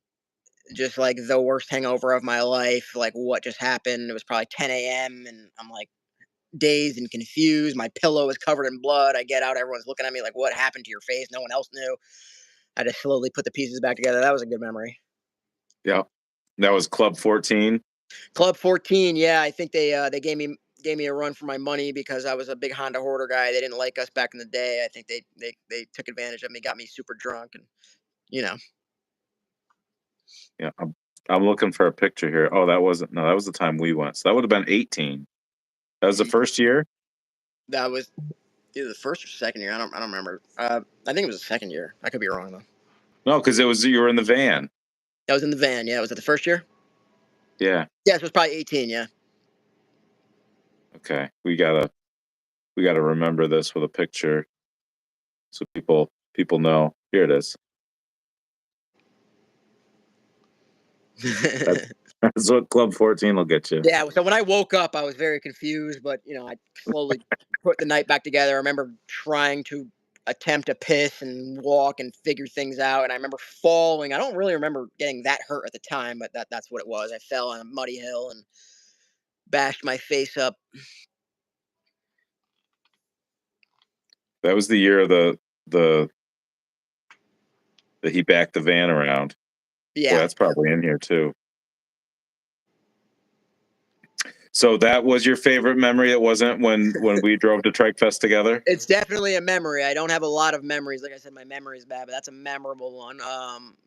just like the worst hangover of my life. Like, what just happened? It was probably 10 a.m. and I'm like dazed and confused. My pillow is covered in blood. I get out, everyone's looking at me like, what happened to your face? No one else knew. I just slowly put the pieces back together. That was a good memory. Yeah, that was Club 14. Club 14, yeah, I think they gave me a run for my money because I was a big Honda Hoarder guy. They didn't like us back in the day. I think they took advantage of me, got me super drunk, and you know. Yeah, I'm looking for a picture here. Oh, that was the time we went. So that would have been 18. That was the first year. That was either the first or second year. I don't remember. I think it was the second year. I could be wrong though. No, because you were in the van. I was in the van. Yeah, was it the first year? Yeah. Yes, it was probably 18. Yeah. Okay, we gotta remember this with a picture, so people know. Here it is. That's what Club 14 will get you. Yeah. So when I woke up, I was very confused, but I slowly put the night back together. I remember trying to attempt to piss and walk and figure things out, and I remember falling. I don't really remember getting that hurt at the time, but that's what it was. I fell on a muddy hill and bashed my face up. That was the year of the that he backed the van around. Yeah. Well, that's probably in here too. So that was your favorite memory? It wasn't when we drove to Trikefest together? It's definitely a memory. I don't have a lot of memories. Like I said, my memory is bad, but that's a memorable one.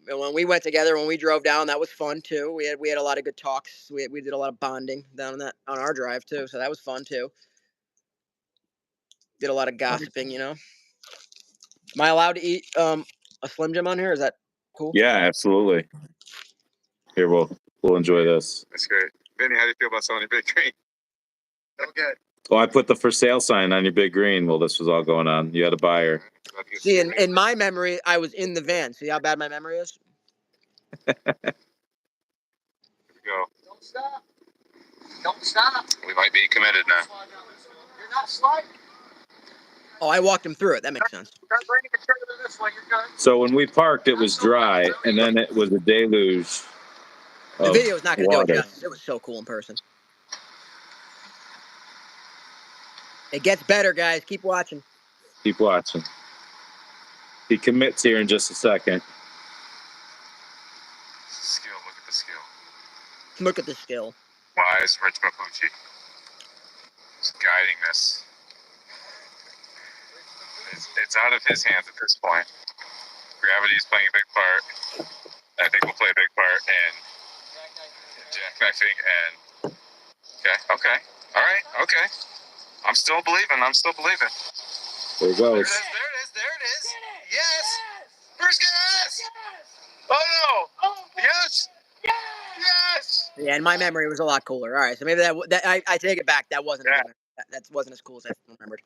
When we went together, when we drove down, that was fun too. We had a lot of good talks. We did a lot of bonding down on our drive too, so that was fun too. Did a lot of gossiping. Am I allowed to eat a Slim Jim on here? Is that cool? Yeah, absolutely. Here, we'll enjoy this. That's great. Vinny, how do you feel about selling your big green? So good. Oh, I put the for sale sign on your big green while this was all going on. You had a buyer. See, in my memory, I was in the van. See how bad my memory is? Go. Don't stop. Don't stop. We might be committed now. You're not sliding. Oh, I walked him through it. That makes sense. Start bringing the trailer this way. You're good. So when we parked, it was dry, and then it was a deluge. The video is not going to do it water. justice. It was so cool in person. It gets better, guys. Keep watching. Keep watching. He commits here in just a second. Skill. Look at the skill. Look at the skill. Wise Rich Mapucci. He's guiding this. It's out of his hands at this point. Gravity is playing a big part. I think we'll play a big part in jackknifing and okay. All right, okay. I'm still believing. There it goes. There it is. Yes. First gas. Oh no. Yes. Yes. Yeah, in my memory, it was a lot cooler. All right, so maybe that I take it back. That wasn't that wasn't as cool as I remembered.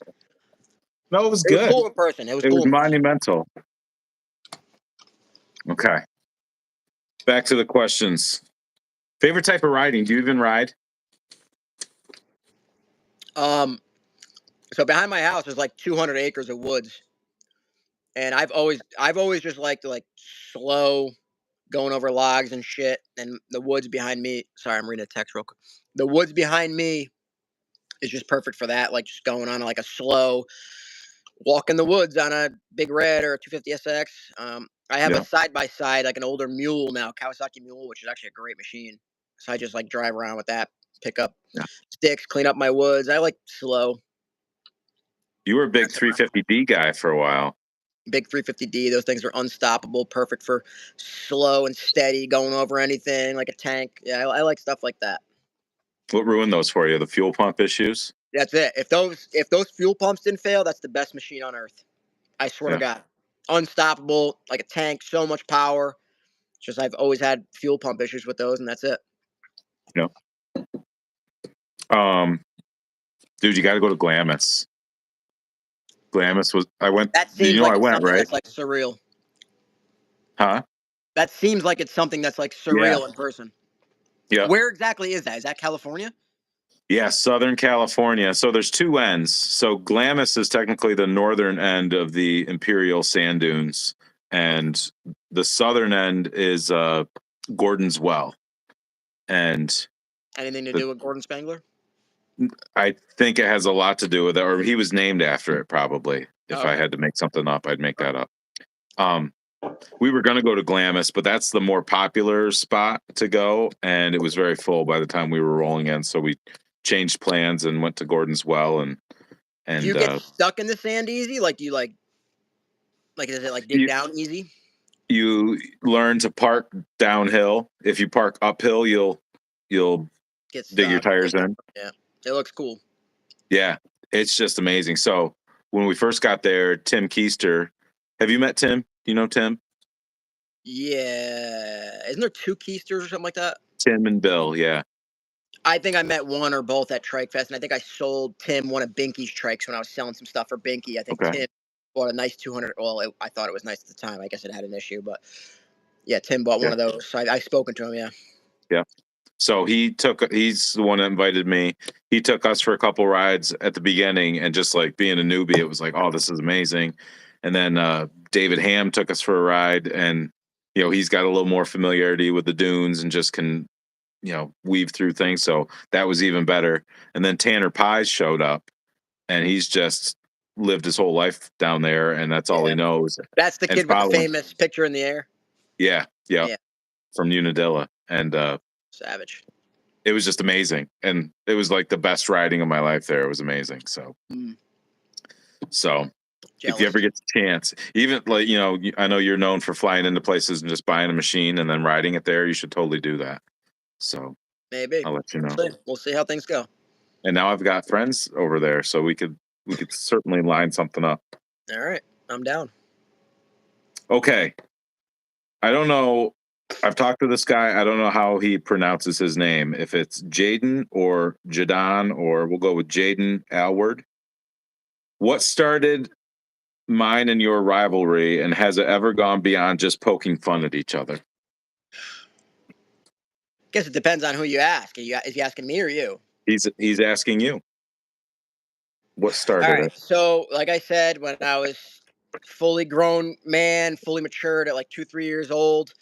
No, it was It good. was cool in person. It was cool. Monumental. Okay. Back to the questions. Favorite type of riding? Do you even ride? So behind my house, there's like 200 acres of woods, And I've always just liked to like slow going over logs and shit. And the woods behind me. Sorry, I'm reading a text real quick. The woods behind me is just perfect for that. Like just going on like a slow walk in the woods on a big red or a 250 SX. I have a Yeah. side by side, like an older mule now, Kawasaki mule, which is actually a great machine. So I just like drive around with that, pick up Yeah. sticks, clean up my woods. I like slow. You were a big 350D guy for a while. Big 350D. Those things are unstoppable, perfect for slow and steady, going over anything like a tank. Yeah, I like stuff like that. What ruined those for you? The fuel pump issues? That's it. If those fuel pumps didn't fail, that's the best machine on earth. I swear to Yeah. God, unstoppable, like a tank, so much power. It's just I've always had fuel pump issues with those, and that's it. Yeah. Dude, you got to go to Glamus. Glamus was. I went. That You seems know, like I it's went, something right? that's like surreal. Huh? That seems like it's something that's like Yeah. surreal in person. Yeah. Where exactly is that? Is that California? Yeah, Southern California. So there's two ends. So Glamis is technically the northern end of the Imperial Sand Dunes, and the southern end is Gordon's Well. And Anything to the, do with Gordon Spangler? I think it has a lot to do with it, or he was named after it. Probably, if I Okay. had to make something up, I'd make that up. Um, we were going to go to Glamis, but that's the more popular spot to go, and it was very full by the time we were rolling in. So we changed plans and went to Gordon's Well, and Do you and get stuck in the sand easy? Like, do you like does it like dig you down easy? you learn to park downhill. If you park uphill, you'll Get dig your stuck. tires in. Yeah, it looks cool. Yeah, it's just amazing. So when we first got there, Tim Keister, have you met Tim? Do you know Tim? Yeah, isn't there two Keisters or something like that? Tim and Bill, yeah. I think I met one or both at Trikefest, and I think I sold Tim one of Binky's trikes when I was selling some stuff for Binky. I think Okay. Tim bought a nice 200. Well, I thought it was nice at the time. I guess it had an issue, but yeah, Tim bought one Yeah. of those. So I've spoken to him. Yeah. Yeah. So he's the one that invited me. He took us for a couple rides at the beginning, and just like being a newbie, it was like, oh, this is amazing. And then David Ham took us for a ride, and he's got a little more familiarity with the dunes and just can weave through things. So that was even better. And then Tanner Pies showed up, and he's just lived his whole life down there, and that's all he Yeah. knows. That's the And kid with the following, famous picture in the air. yeah, yeah, Yeah. from Unadilla, and Savage. it was just amazing, and it was like the best riding of my life there. It was amazing. So Jealous. if you ever get the chance, even like I know you're known for flying into places and just buying a machine and then riding it there, you should totally do that. So Maybe. I'll let you know. We'll see how things go. And now I've got friends over there, so we could certainly line something up. All right. I'm down. Okay. I don't know. I've talked to this guy. I don't know how he pronounces his name. If it's Jaden or Jadon, or we'll go with Jaden Alward. What started mine and your rivalry, and has it ever gone beyond just poking fun at each other? Guess it depends on who you ask. Is he asking me or you? He's asking you. What All started right. it? So, like I said, when I was fully grown man, fully matured at like 2, 3 years old,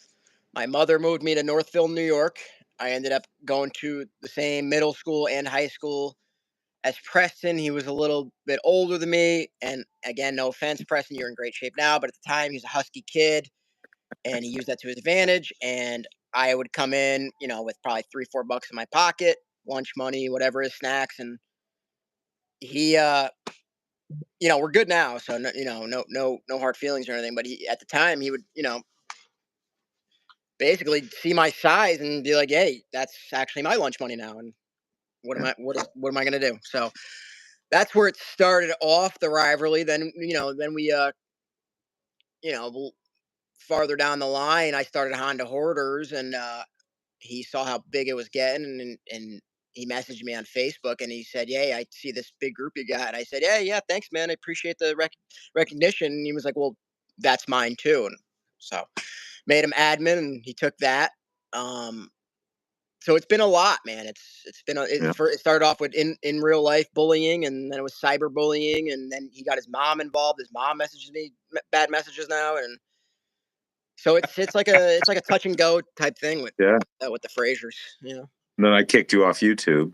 my mother moved me to Northville, New York. I ended up going to the same middle school and high school as Preston. He was a little bit older than me. And again, no offense, Preston, you're in great shape now. But at the time, he was a husky kid and he used that to his advantage. And I would come in, with probably $3, $4 in my pocket, lunch money, whatever his snacks. And he, we're good now. So, no hard feelings or anything. But at the time, he would, basically see my size and be like, "Hey, that's actually my lunch money now." And what am I gonna do? So that's where it started off the rivalry. Then we you know farther down the line, I started Honda Hoarders, and he saw how big it was getting, and he messaged me on Facebook, and he said, "Hey, I see this big group you got." And I said, "Yeah, yeah, thanks, man. I appreciate the recognition." And he was like, "Well, that's mine too." And so made him admin, and he took that. Um, So it's been a lot, man. It's been Yeah. it started off with in real life bullying, and then it was cyber bullying, and then he got his mom involved. His mom messages me bad messages now, and so it's like a touch and go type thing Yeah. with the Frasers, you know. And then I kicked you off YouTube.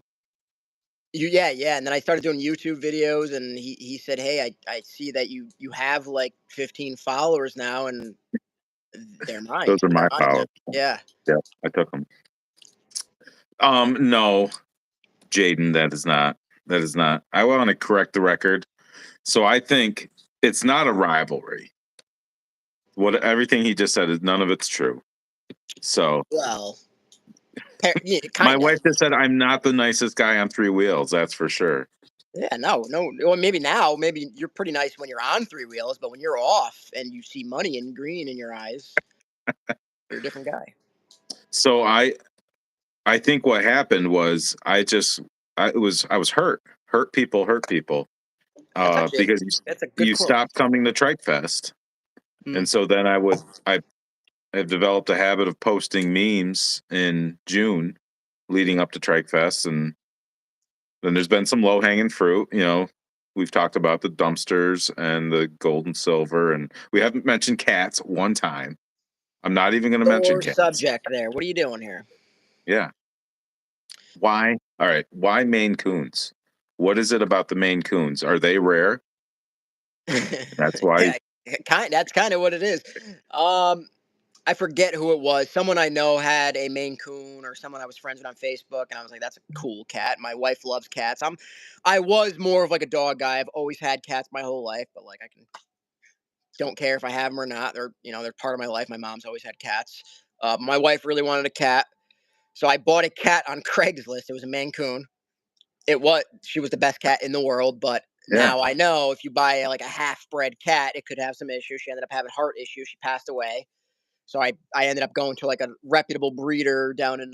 Yeah, and then I started doing YouTube videos, and he said, "Hey, I see that you have like 15 followers now, and they're mine. Those are They're my mine now." followers. Yeah. Yeah, I took them. No, Jaden, that is not. That is not. I want to correct the record. So I think it's not a rivalry. What everything he just said is none of it's true. So Well, yeah, my kind of. wife just said I'm not the nicest guy on three wheels. That's for sure. Yeah, no. Well, maybe you're pretty nice when you're on three wheels, but when you're off and you see money and green in your eyes, you're a different guy. So I think what happened was I was hurt. Hurt people. That's actually Because that's a good you quote. stopped coming to Trikefest. Mm. And so then I have developed a habit of posting memes in June leading up to Trikefest, and then there's been some low hanging fruit. We've talked about the dumpsters and the gold and silver, and we haven't mentioned cats one time. I'm not even going to mention Sore cats. subject there. What are you doing here? Yeah. Why? All right. Why Maine Coons? What is it about the Maine Coons? Are they rare? That's why. Yeah, that's kind of what it is. I forget who it was. Someone I know had a Maine Coon, or someone I was friends with on Facebook, and I was like, "That's a cool cat." My wife loves cats. I was more of like a dog guy. I've always had cats my whole life, but like don't care if I have them or not. They're part of my life. My mom's always had cats. My wife really wanted a cat, so I bought a cat on Craigslist. It was a Maine Coon. She was the best cat in the world, but Yeah. now I know if you buy like a half-bred cat, it could have some issues. She ended up having heart issues. She passed away. So I ended up going to like a reputable breeder down in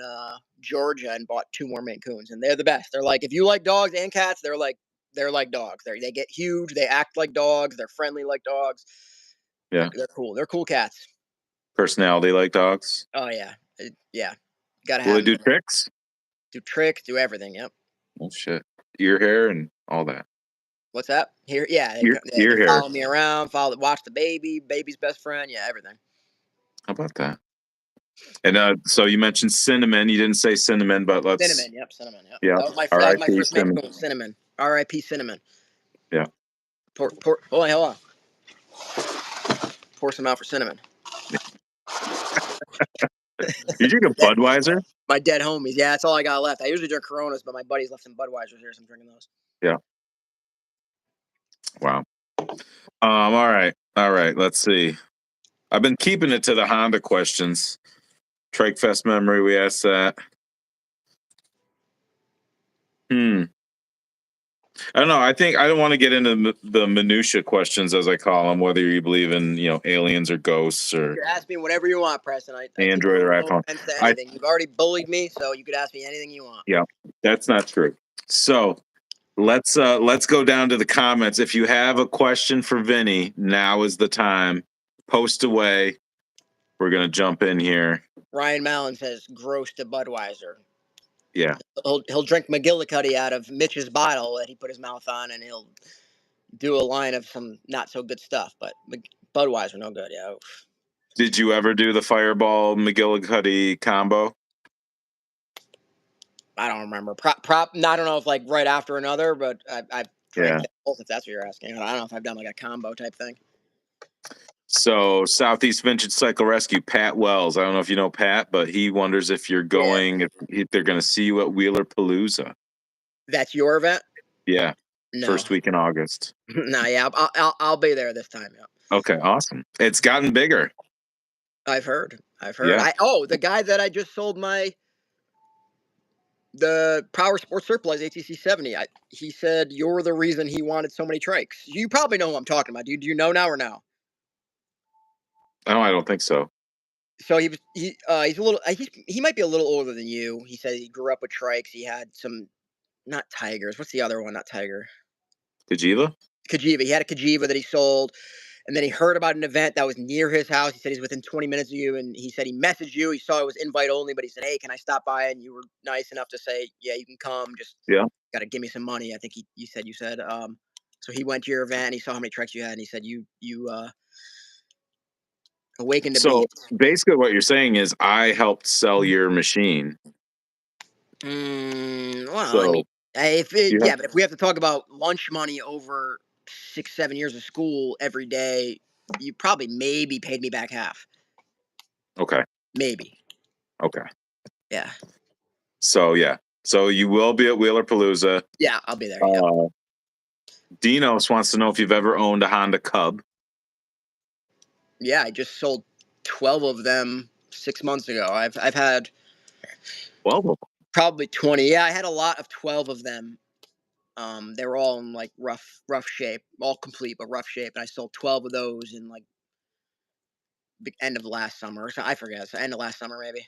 Georgia and bought two more Maine Coons, and they're the best. They're like, if you like dogs and cats, they're like dogs. They get huge. They act like dogs. They're friendly like dogs. Yeah. They're cool. They're cool cats. Personality like dogs. Oh yeah, yeah. Gotta Will have they them. do tricks? Do tricks. Do everything. Yep. Oh shit. Ear hair and all that. What's that? Here, yeah. Ear They hair. follow me around. Watch the baby's best friend. Yeah, everything. How about that? And so you mentioned cinnamon. You didn't say cinnamon, but let's. Cinnamon. Yep. Cinnamon. Yep. Yeah. That was my R.I.P. first Maine cinnamon. Coon. Cinnamon. R.I.P. Cinnamon. Yeah. Hold on. Pour some out for Cinnamon. You drink a Budweiser? My dead homies. Yeah, that's all I got left. I usually drink Coronas, but my buddies left some Budweisers here, so I'm drinking those. Yeah. Wow. All right. Let's see. I've been keeping it to the Honda questions. Trikefest memory. We asked that. I don't know. I think I don't want to get into the minutia questions, as I call them, whether you believe in aliens or ghosts or You ask me whatever you want, Preston. I take Android or no iPhone. offense to anything. You've already bullied me, so you could ask me anything you want. Yeah, that's not true. So let's go down to the comments. If you have a question for Vinny, now is the time. Post away. We're gonna jump in here. Ryan Mallon says, "Gross to Budweiser." Yeah. He'll drink McGillicuddy out of Mitch's bottle that he put his mouth on, and he'll do a line of some not so good stuff. But Budweiser, no good. Yeah. Did you ever do the Fireball McGillicuddy combo? I don't remember. I don't know if like right after another, but I've drank both. If that's what you're asking, I don't know if I've done like a combo type thing. So Southeast Vintage Cycle Rescue, Pat Wells. I don't know if you know Pat, but he wonders if you're going, if they're going to see you at Wheeler Palooza. That's your event? Yeah. No. First week in August. No, yeah, I'll be there this time. Yeah. Okay, awesome. It's gotten bigger. I've heard. Yeah. The guy that I just sold the Power Sports Surplus ATC 70. He said you're the reason he wanted so many trikes. You probably know who I'm talking about. Do you know now or no? No, I don't think so. So he's a little he might be a little older than you. He said he grew up with trikes. He had some, not Tigers. What's the other one? Not Tiger. Kajiva? Kajiva. He had a Kajiva that he sold, And then he heard about an event that was near his house. He said he's within 20 minutes of you, and he said he messaged you. He saw it was invite only, but he said, "Hey, can I stop by?" And you were nice enough to say, "Yeah, you can come. Just Yeah. got to give me some money." I think you said. So he went to your event and he saw how many trikes you had, and he said you awakened a So beast. basically, what you're saying is I helped sell your machine. Well, I So mean, you have but if we have to talk about lunch money over 6, 7 years of school every day, you probably maybe paid me back half. okay. Maybe. Okay. Yeah. So yeah. So you will be at Wheeler Palooza. Yeah, I'll be there. Yep. Dinos wants to know if you've ever owned a Honda Cub. Yeah, I just sold 12 of them 6 months ago. I've had 12 of them. probably 20. Yeah, I had a lot of 12 of them. They were all in like rough shape, all complete but rough shape, and I sold 12 of those in like the end of last summer. So I forget. So end of last summer maybe.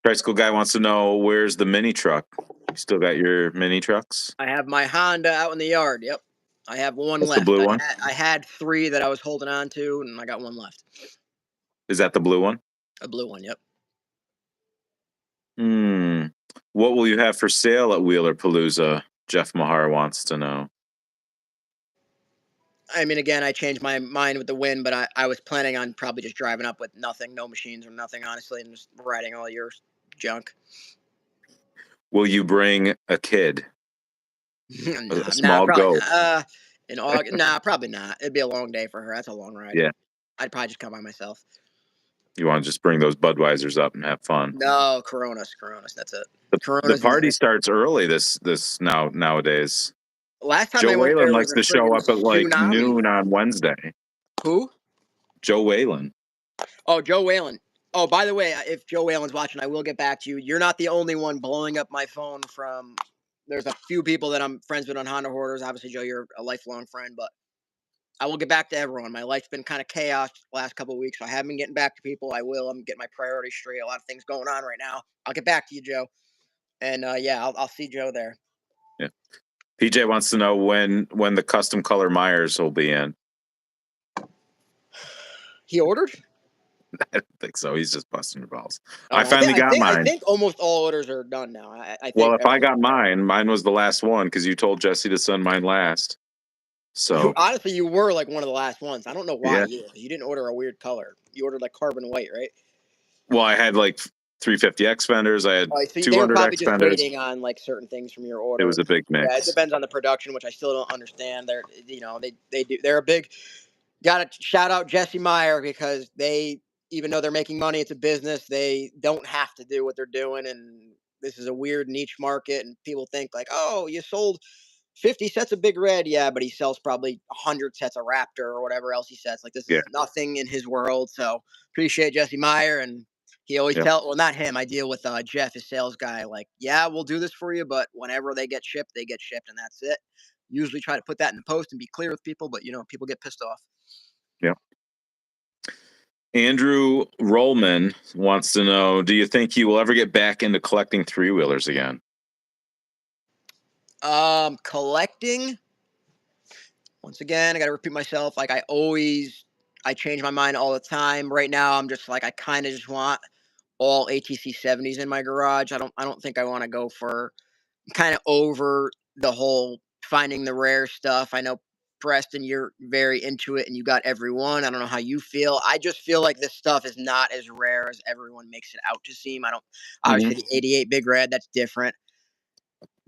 Tricycle guy wants to know where's the mini truck. You still got your mini trucks? I have my Honda out in the yard. Yep. I have one That's the left. blue one? I had 3 that I was holding on to, and I got one left. Is that the blue one? A blue one. Yep. What will you have for sale at Wheeler Palooza? Jeff Mahar wants to know. I mean, again, I changed my mind with the win, but I was planning on probably just driving up with nothing, no machines or nothing, honestly, and just riding all your junk. Will you bring a kid? A small probably goat? not. In August, probably not. It'd be a long day for her. That's a long ride. Yeah. I'd probably just come by myself. You want to just bring those Budweisers up and have fun? No, Coronas. That's it. The party starts early this nowadays. Last time Joe I went Whalen there likes was a to show friggin' up at like tsunami. noon on Wednesday. Who? Joe Whalen. Oh, Joe Whalen. Oh, by the way, if Joe Whalen's watching, I will get back to you. You're not the only one blowing up my phone from. There's a few people that I'm friends with on Honda Hoarders. Obviously, Joe, you're a lifelong friend, but I will get back to everyone. My life's been kind of chaos the last couple of weeks, so I haven't been getting back to people. I will. I'm getting my priorities straight. A lot of things going on right now. I'll get back to you, Joe. And yeah, I'll see Joe there. Yeah. PJ wants to know when the custom color Myers will be in. He ordered? I don't think so. He's just busting your balls. Oh, I finally got mine. I think almost all orders are done now. I think well, if I got mine was the last one because you told Jesse to send mine last. So honestly, you were like one of the last ones. I don't know why Yeah. you didn't order a weird color. You ordered like carbon white, right? Well, I had like 350X fenders. I had So they were 200X probably just fenders. waiting on like certain things from your order. It was a big mix. Yeah, it depends on the production, which I still don't understand. They do. They're a big. Got to shout out Jesse Meyer because even though they're making money, it's a business. They don't have to do what they're doing, and this is a weird niche market. And people think like, oh, you sold 50 sets of Big Red, yeah, but he sells probably 100 sets of Raptor or whatever else he says. Like this is nothing in his world. So appreciate Jesse Meyer, and he always well, not him. I deal with Jeff, his sales guy. Like, yeah, we'll do this for you, but whenever they get shipped, and that's it. Usually try to put that in the post and be clear with people, but people get pissed off. Yeah. Andrew Rollman wants to know, do you think you will ever get back into collecting 3-wheelers again? Collecting. Once again, I got to repeat myself. Like I change my mind all the time. Right now, I'm just like, I kind of just want all ATC 70s in my garage. I don't think I want to go for kind of over the whole finding the rare stuff. I know Preston, you're very into it and you got every one. I don't know how you feel. I just feel like this stuff is not as rare as everyone makes it out to seem. I don't obviously the 88 Big Red, that's different.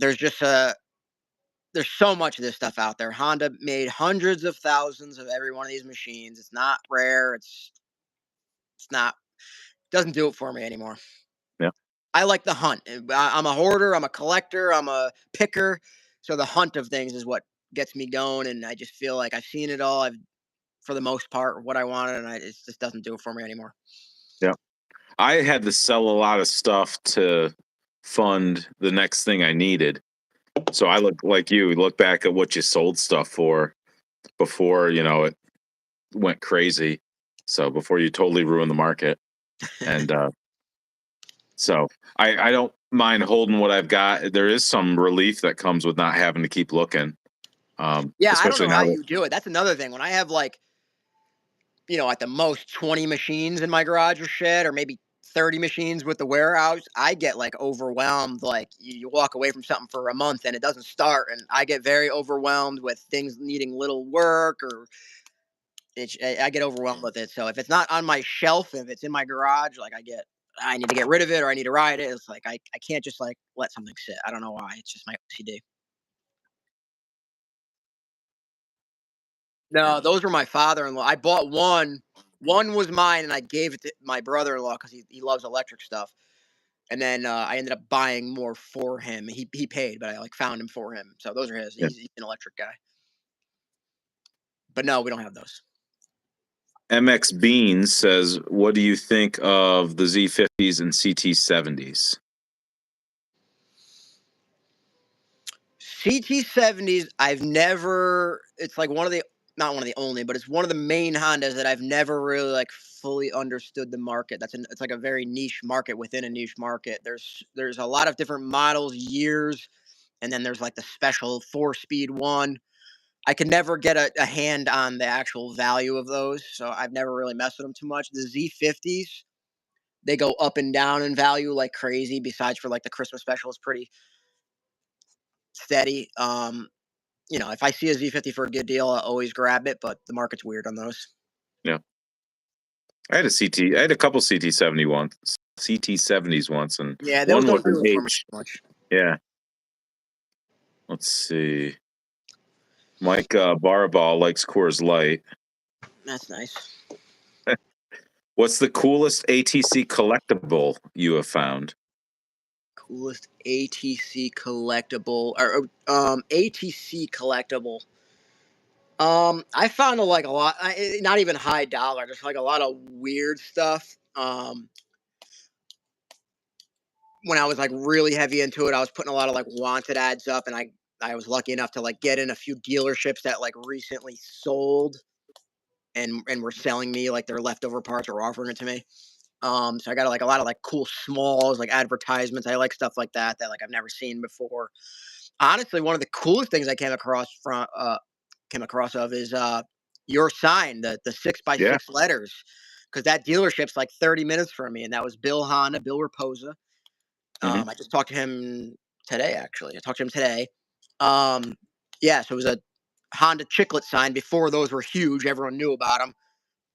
There's just there's so much of this stuff out there. Honda made hundreds of thousands of every one of these machines. It's not rare. It's not doesn't do it for me anymore. Yeah. I like the hunt. I'm a hoarder. I'm a collector. I'm a picker. So the hunt of things is what gets me going. And I just feel like I've seen it all. For the most part, what I wanted, and it just doesn't do it for me anymore. Yeah. I had to sell a lot of stuff to fund the next thing I needed. So I look back at what you sold stuff for before, it went crazy. So before you totally ruined the market. And so I don't mind holding what I've got. There is some relief that comes with not having to keep looking. Yeah, I don't Especially know now how that you do it. That's another thing. When I have like, at the most 20 machines in my garage or shed, or maybe 30 machines with the warehouse, I get like overwhelmed. Like you walk away from something for a month and it doesn't start, and I get very overwhelmed with things needing little work, or I get overwhelmed with it. So if it's not on my shelf, if it's in my garage, like I need to get rid of it or I need to ride it. It's like I can't just like let something sit. I don't know why. It's just my OCD. No, those were my father-in-law. I bought one. One was mine, and I gave it to my brother-in-law because he loves electric stuff. And then I ended up buying more for him. He paid, but I like found him for him. So those are his. yeah. He's an electric guy. But no, we don't have those. MX Beans says, "What do you think of the Z50s and CT70s?" CT70s, I've never. It's like one of the not one of the only, but it's one of the main Hondas that I've never really like fully understood the market. It's like a very niche market within a niche market. There's a lot of different models, years, and then there's like the special 4-speed one. I could never get a hand on the actual value of those, so I've never really messed with them too much. The Z50s, they go up and down in value like crazy. Besides for like the Christmas special, is pretty steady. If I see a Z50 for a good deal, I'll always grab it, but the market's weird on those. Yeah, I had a couple CT70s once, and Yeah, those one was don't an do it for me H. much. Yeah, let's see. Mike Barabal likes Coors Light. That's nice. What's the coolest ATC collectible you have found? Coolest ATC collectible or ATC collectible. I found like a lot, not even high dollar, just like a lot of weird stuff. When I was like really heavy into it, I was putting a lot of like wanted ads up, and I was lucky enough to like get in a few dealerships that like recently sold and were selling me like their leftover parts or offering it to me. So I got like a lot of like cool smalls, like advertisements. I like stuff like that like I've never seen before. Honestly, one of the coolest things I came across of is your sign, the 6x6 Yeah. letters, because that dealership's like 30 minutes from me, and that was Bill Raposa. Hmm. I just talked to him today, actually. I talked to him today. Yeah, so it was a Honda chiclet sign. Before those were huge, everyone knew about them.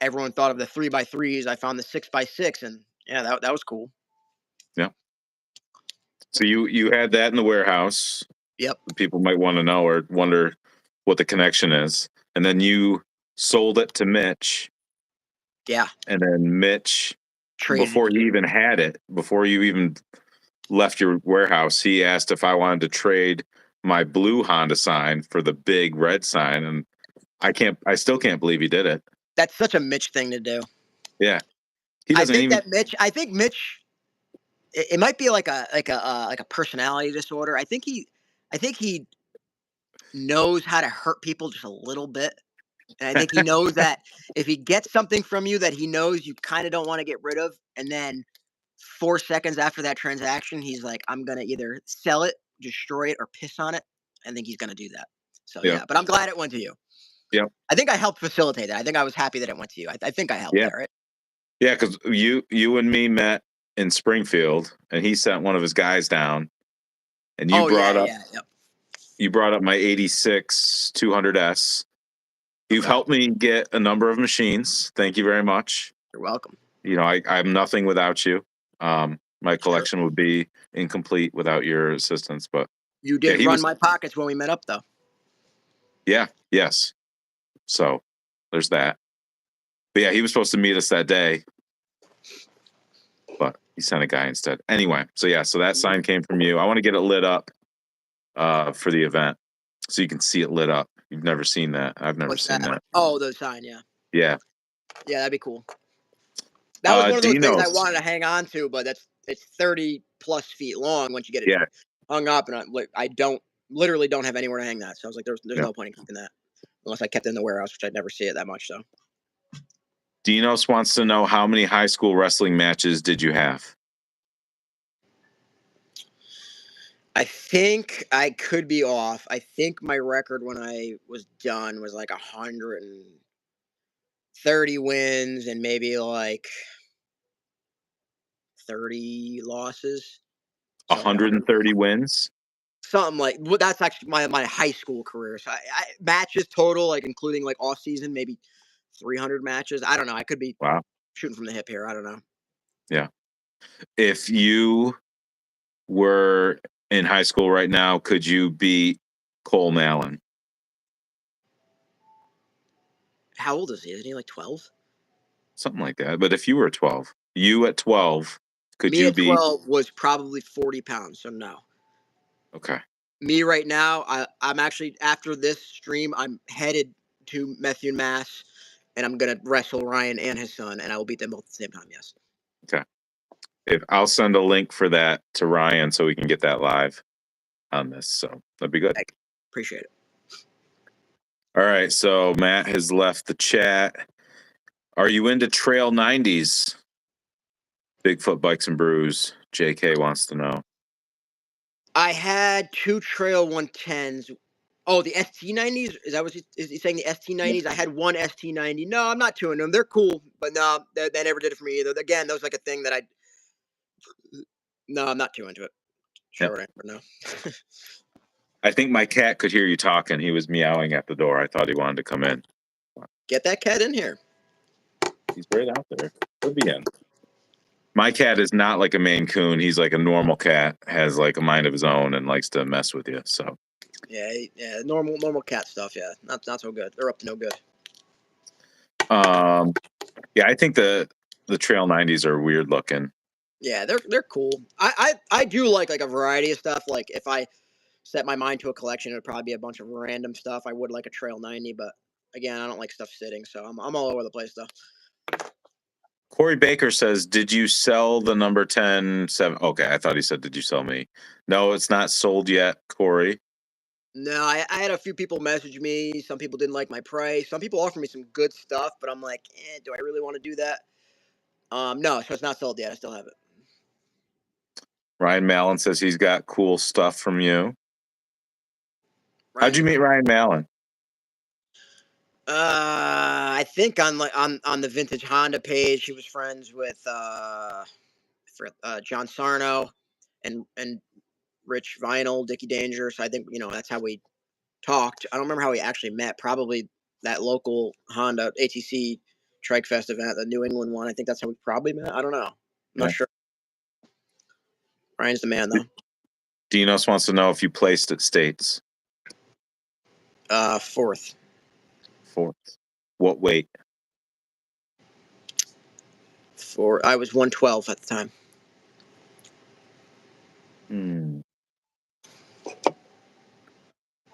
Everyone thought of the 3x3s. I found the 6x6, and yeah, that was cool. Yeah. So you had that in the warehouse. Yep. People might want to know or wonder what the connection is, and then you sold it to Mitch, Yeah. and then Mitch, Traded. before you even had it, before you even left your warehouse, he asked if I wanted to trade my blue Honda sign for the big red sign, and I still can't believe he did it. That's such a Mitch thing to do. Yeah, he doesn't even. I think Mitch. It might be like a personality disorder. I think he knows how to hurt people just a little bit. And I think he knows that if he gets something from you that he knows you kind of don't want to get rid of, and then 4 seconds after that transaction, he's like, I'm going to either sell it, destroy it, or piss on it. I think he's going to do that. So, Yeah, yeah, but I'm glad it went to you. yeah, I think I helped facilitate it. I think I was happy that it went to you. I think I helped yeah, there, right? yeah. Because you and me met in Springfield, and he sent one of his guys down, and Oh, yeah, yep. you brought up my '86 200S. You've Okay. helped me get a number of machines. Thank you very much. You're welcome. I'm nothing without you. My Sure. collection would be incomplete without your assistance. But You yeah, did he run was. my pockets when we met up, though. Yeah, yes. So there's that. But yeah, he was supposed to meet us that day, but he sent a guy instead. Anyway, so yeah, so that sign came from you. I want to get it lit up for the event, so you can see it lit up. You've never seen that. I've never What's seen that? that. Oh, the sign, yeah. Yeah. Yeah, that'd be cool. That was one of those things I Dino's. wanted to hang on to, but it's 30 plus feet long once you get it Yeah. hung up, and I don't literally don't have anywhere to hang that. So I was like, there's Yeah. no point in keeping that unless I kept it in the warehouse, which I'd never see it that much. So Dinos wants to know, how many high school wrestling matches did you have? I think I could be off. I think my record when I was done was like 130 wins and maybe like 30 losses. So like 130 wins. something like well, that's actually my high school career. So I matches total, like including like off season, maybe 300 matches. I don't know. I could be Wow. shooting from the hip here. I don't know. Yeah. If you were in high school right now, could you beat Cole Mallon? How old is he? Isn't he like 12? Something like that. But if you were 12, you at 12, could Me you at beat? 12 was probably 40 pounds. So no. Okay. Me right now, I'm actually after this stream, I'm headed to Methuen, Mass, and I'm gonna wrestle Ryan and his son, and I will beat them both at the same time. Yes. Okay. If I'll send a link for that to Ryan so we can get that live on this. So that'd be good. Appreciate it. All right. So Matt has left the chat. Are you into trail 90s? Bigfoot Bikes and Brews. JK wants to know. I had two Trail 110s. Oh, the ST90s? Is that what is he saying? The ST90s? I had one ST90. No, I'm not too into them. They're cool, but no, they never did it for me either. Again, that was like a thing that I. No, I'm not too into it. Short answer, no. I think my cat could hear you talking. He was meowing at the door. I thought he wanted to come in. Get that cat in here. He's right out there. He'll be in. My cat is not like a Maine Coon. He's like a normal cat, has like a mind of his own and likes to mess with you. So Yeah, normal cat stuff. Yeah, not so good. They're up to no good. yeah, I think the Trail 90s are weird looking. Yeah, they're cool. I do like a variety of stuff. Like if I set my mind to a collection, it would probably be a bunch of random stuff. I would like a Trail 90, but again, I don't like stuff sitting, so I'm all over the place though. Corey Baker says, "Did you sell the number 10 7?" Okay, I thought he said, "Did you sell me?" No, it's not sold yet, Corey. No, I had a few people message me. Some people didn't like my price. Some people offered me some good stuff, but I'm like, do I really want to do that? No, so it's not sold yet. I still have it. Ryan Mallon says he's got cool stuff from you. Ryan, How'd you meet Ryan Mallon? I think on the Vintage Honda page, he was friends with John Sarno and Rich Vinyl, Dickie Danger. So I think that's how we talked. I don't remember how we actually met. Probably that local Honda ATC Trikefest event, the New England one. I think that's how we probably met. I don't know. I'm not sure. Ryan's the man, though. Dinos wants to know if you placed at States. Fourth. What weight? I was 112 at the time.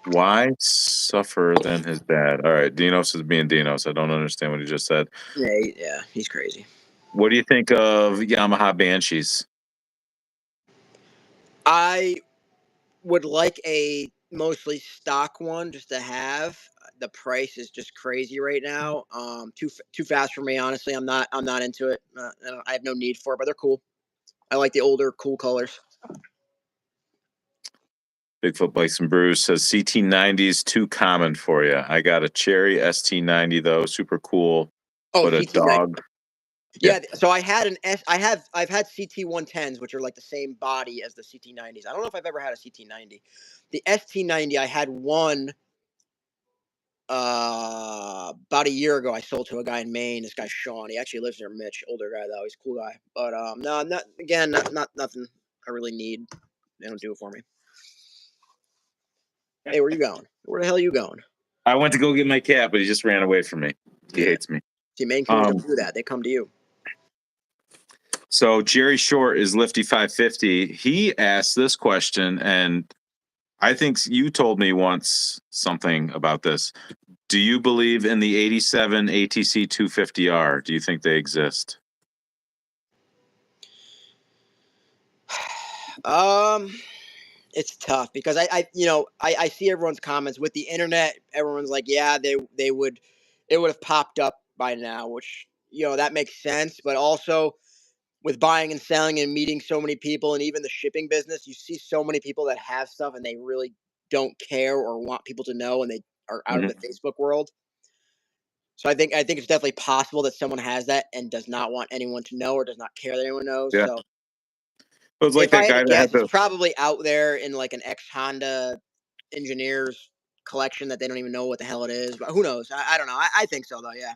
Why suffer than his dad? All right, Dinos is being Dinos. I don't understand what he just said. Yeah, he's crazy. What do you think of Yamaha Banshees? I would like a mostly stock one just to have. The price is just crazy right now. Too fast for me, honestly. I'm not into it. I have no need for it, but they're cool. I like the older, cool colors. Bigfoot Bikes and Brews says CT90 is too common for you. I got a Cherry ST90 though, super cool. Oh, but a CT90. dog. Yeah, so I've had CT 110s, which are like the same body as the CT90s. I don't know if I've ever had a CT90. The ST90, I had one about a year ago. I sold to a guy in Maine. This guy Sean. He actually lives near Mitch, older guy though. He's a cool guy. But no, not nothing I really need. They don't do it for me. Hey, where you going? Where the hell are you going? I went to go get my cat, but he just ran away from me. He hates me. See, Maine Coon don't do that. They come to you. So Jerry Short is Lifty 550. He asked this question, and I think you told me once something about this. Do you believe in the 87 ATC 250R? Do you think they exist? It's tough because I see everyone's comments with the internet. Everyone's like, yeah, it would have popped up by now, which that makes sense. But also, with buying and selling and meeting so many people, and even the shipping business, you see so many people that have stuff and they really don't care or want people to know, and they are out of the Facebook world. So I think it's definitely possible that someone has that and does not want anyone to know or does not care that anyone knows. Yeah. So It was like if I that had guy to that guess, had it's the. probably out there in like an ex Honda engineers collection that they don't even know what the hell it is. But who knows? I don't know. I think so though. Yeah.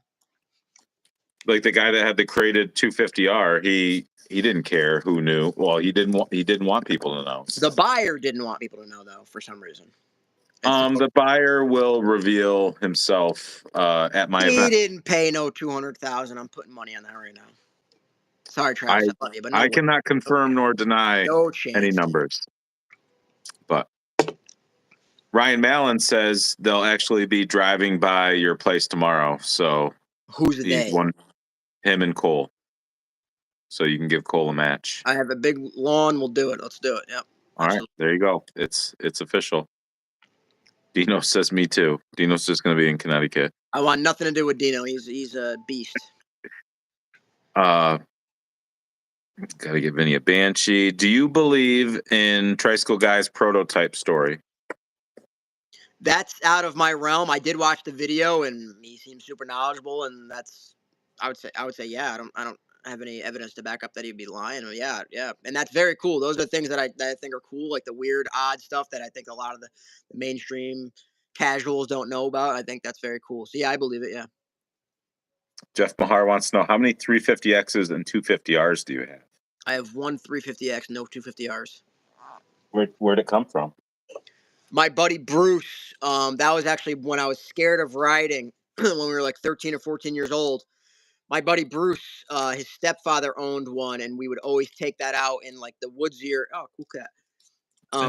Like the guy that had the crated 250R, he didn't care who knew. Well, he didn't want people to know. The buyer didn't want people to know though for some reason. The buyer will reveal himself at my He event. didn't pay no 200,000. I'm putting money on that right now. Sorry, Travis, I love you, but no I way. cannot confirm nor deny No chance. any numbers. But Ryan Mallon says they'll actually be driving by your place tomorrow. So Who's the he day? won him and Cole. So you can give Cole a match. I have a big lawn. We'll do it. Let's do it. Yep. All right, there you go. It's official. Dino says me too. Dino's just going to be in Connecticut. I want nothing to do with Dino. He's a beast. Got to get Vinny a Banshee. Do you believe in Tricycle Guy's prototype story? That's out of my realm. I did watch the video, and he seems super knowledgeable, and I would say yeah. I don't have any evidence to back up that he'd be lying. Yeah, and that's very cool. Those are the things that I think are cool, like the weird, odd stuff that I think a lot of the mainstream casuals don't know about. I think that's very cool. So yeah, I believe it. Yeah. Jeff Mahar wants to know how many 350Xs and 250Rs do you have? I have one 350X, no 250Rs. Where'd it come from? My buddy Bruce, that was actually when I was scared of riding when we were like 13 or 14 years old. My buddy Bruce, his stepfather owned one, and we would always take that out in like the Woodsier. Oh, cool cat.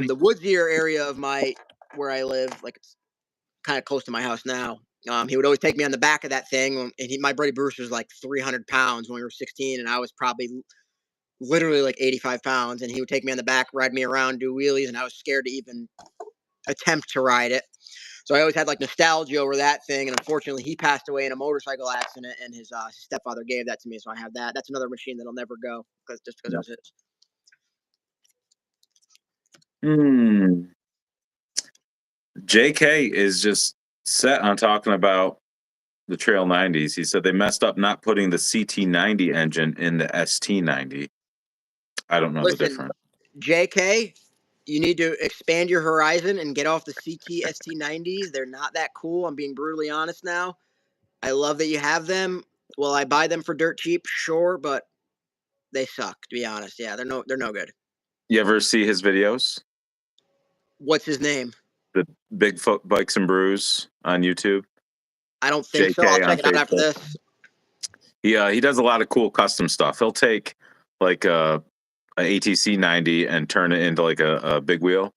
The Woodsier area of where I live, like it's kind of close to my house now. He would always take me on the back of that thing, and my buddy Bruce was like 300 pounds when we were 16, and I was probably literally like 85 pounds, and he would take me on the back, ride me around, do wheelies, and I was scared to even attempt to ride it. So I always had like nostalgia over that thing, and unfortunately, he passed away in a motorcycle accident, and his stepfather gave that to me. So I have that. That's another machine that'll never go because it was his. JK is just set on talking about the Trail 90s. He said they messed up not putting the CT90 engine in the ST90. I don't know the difference. JK, you need to expand your horizon and get off the CT ST90s. They're not that cool. I'm being brutally honest now. I love that you have them. Will I buy them for dirt cheap? Sure, but they suck, to be honest. Yeah, they're no good. You ever see his videos? What's his name? The Bigfoot Bikes and Brews on YouTube. I don't think so. I'll check it out after this. He does a lot of cool custom stuff. He'll take like a ATC 90 and turn it into like a big wheel.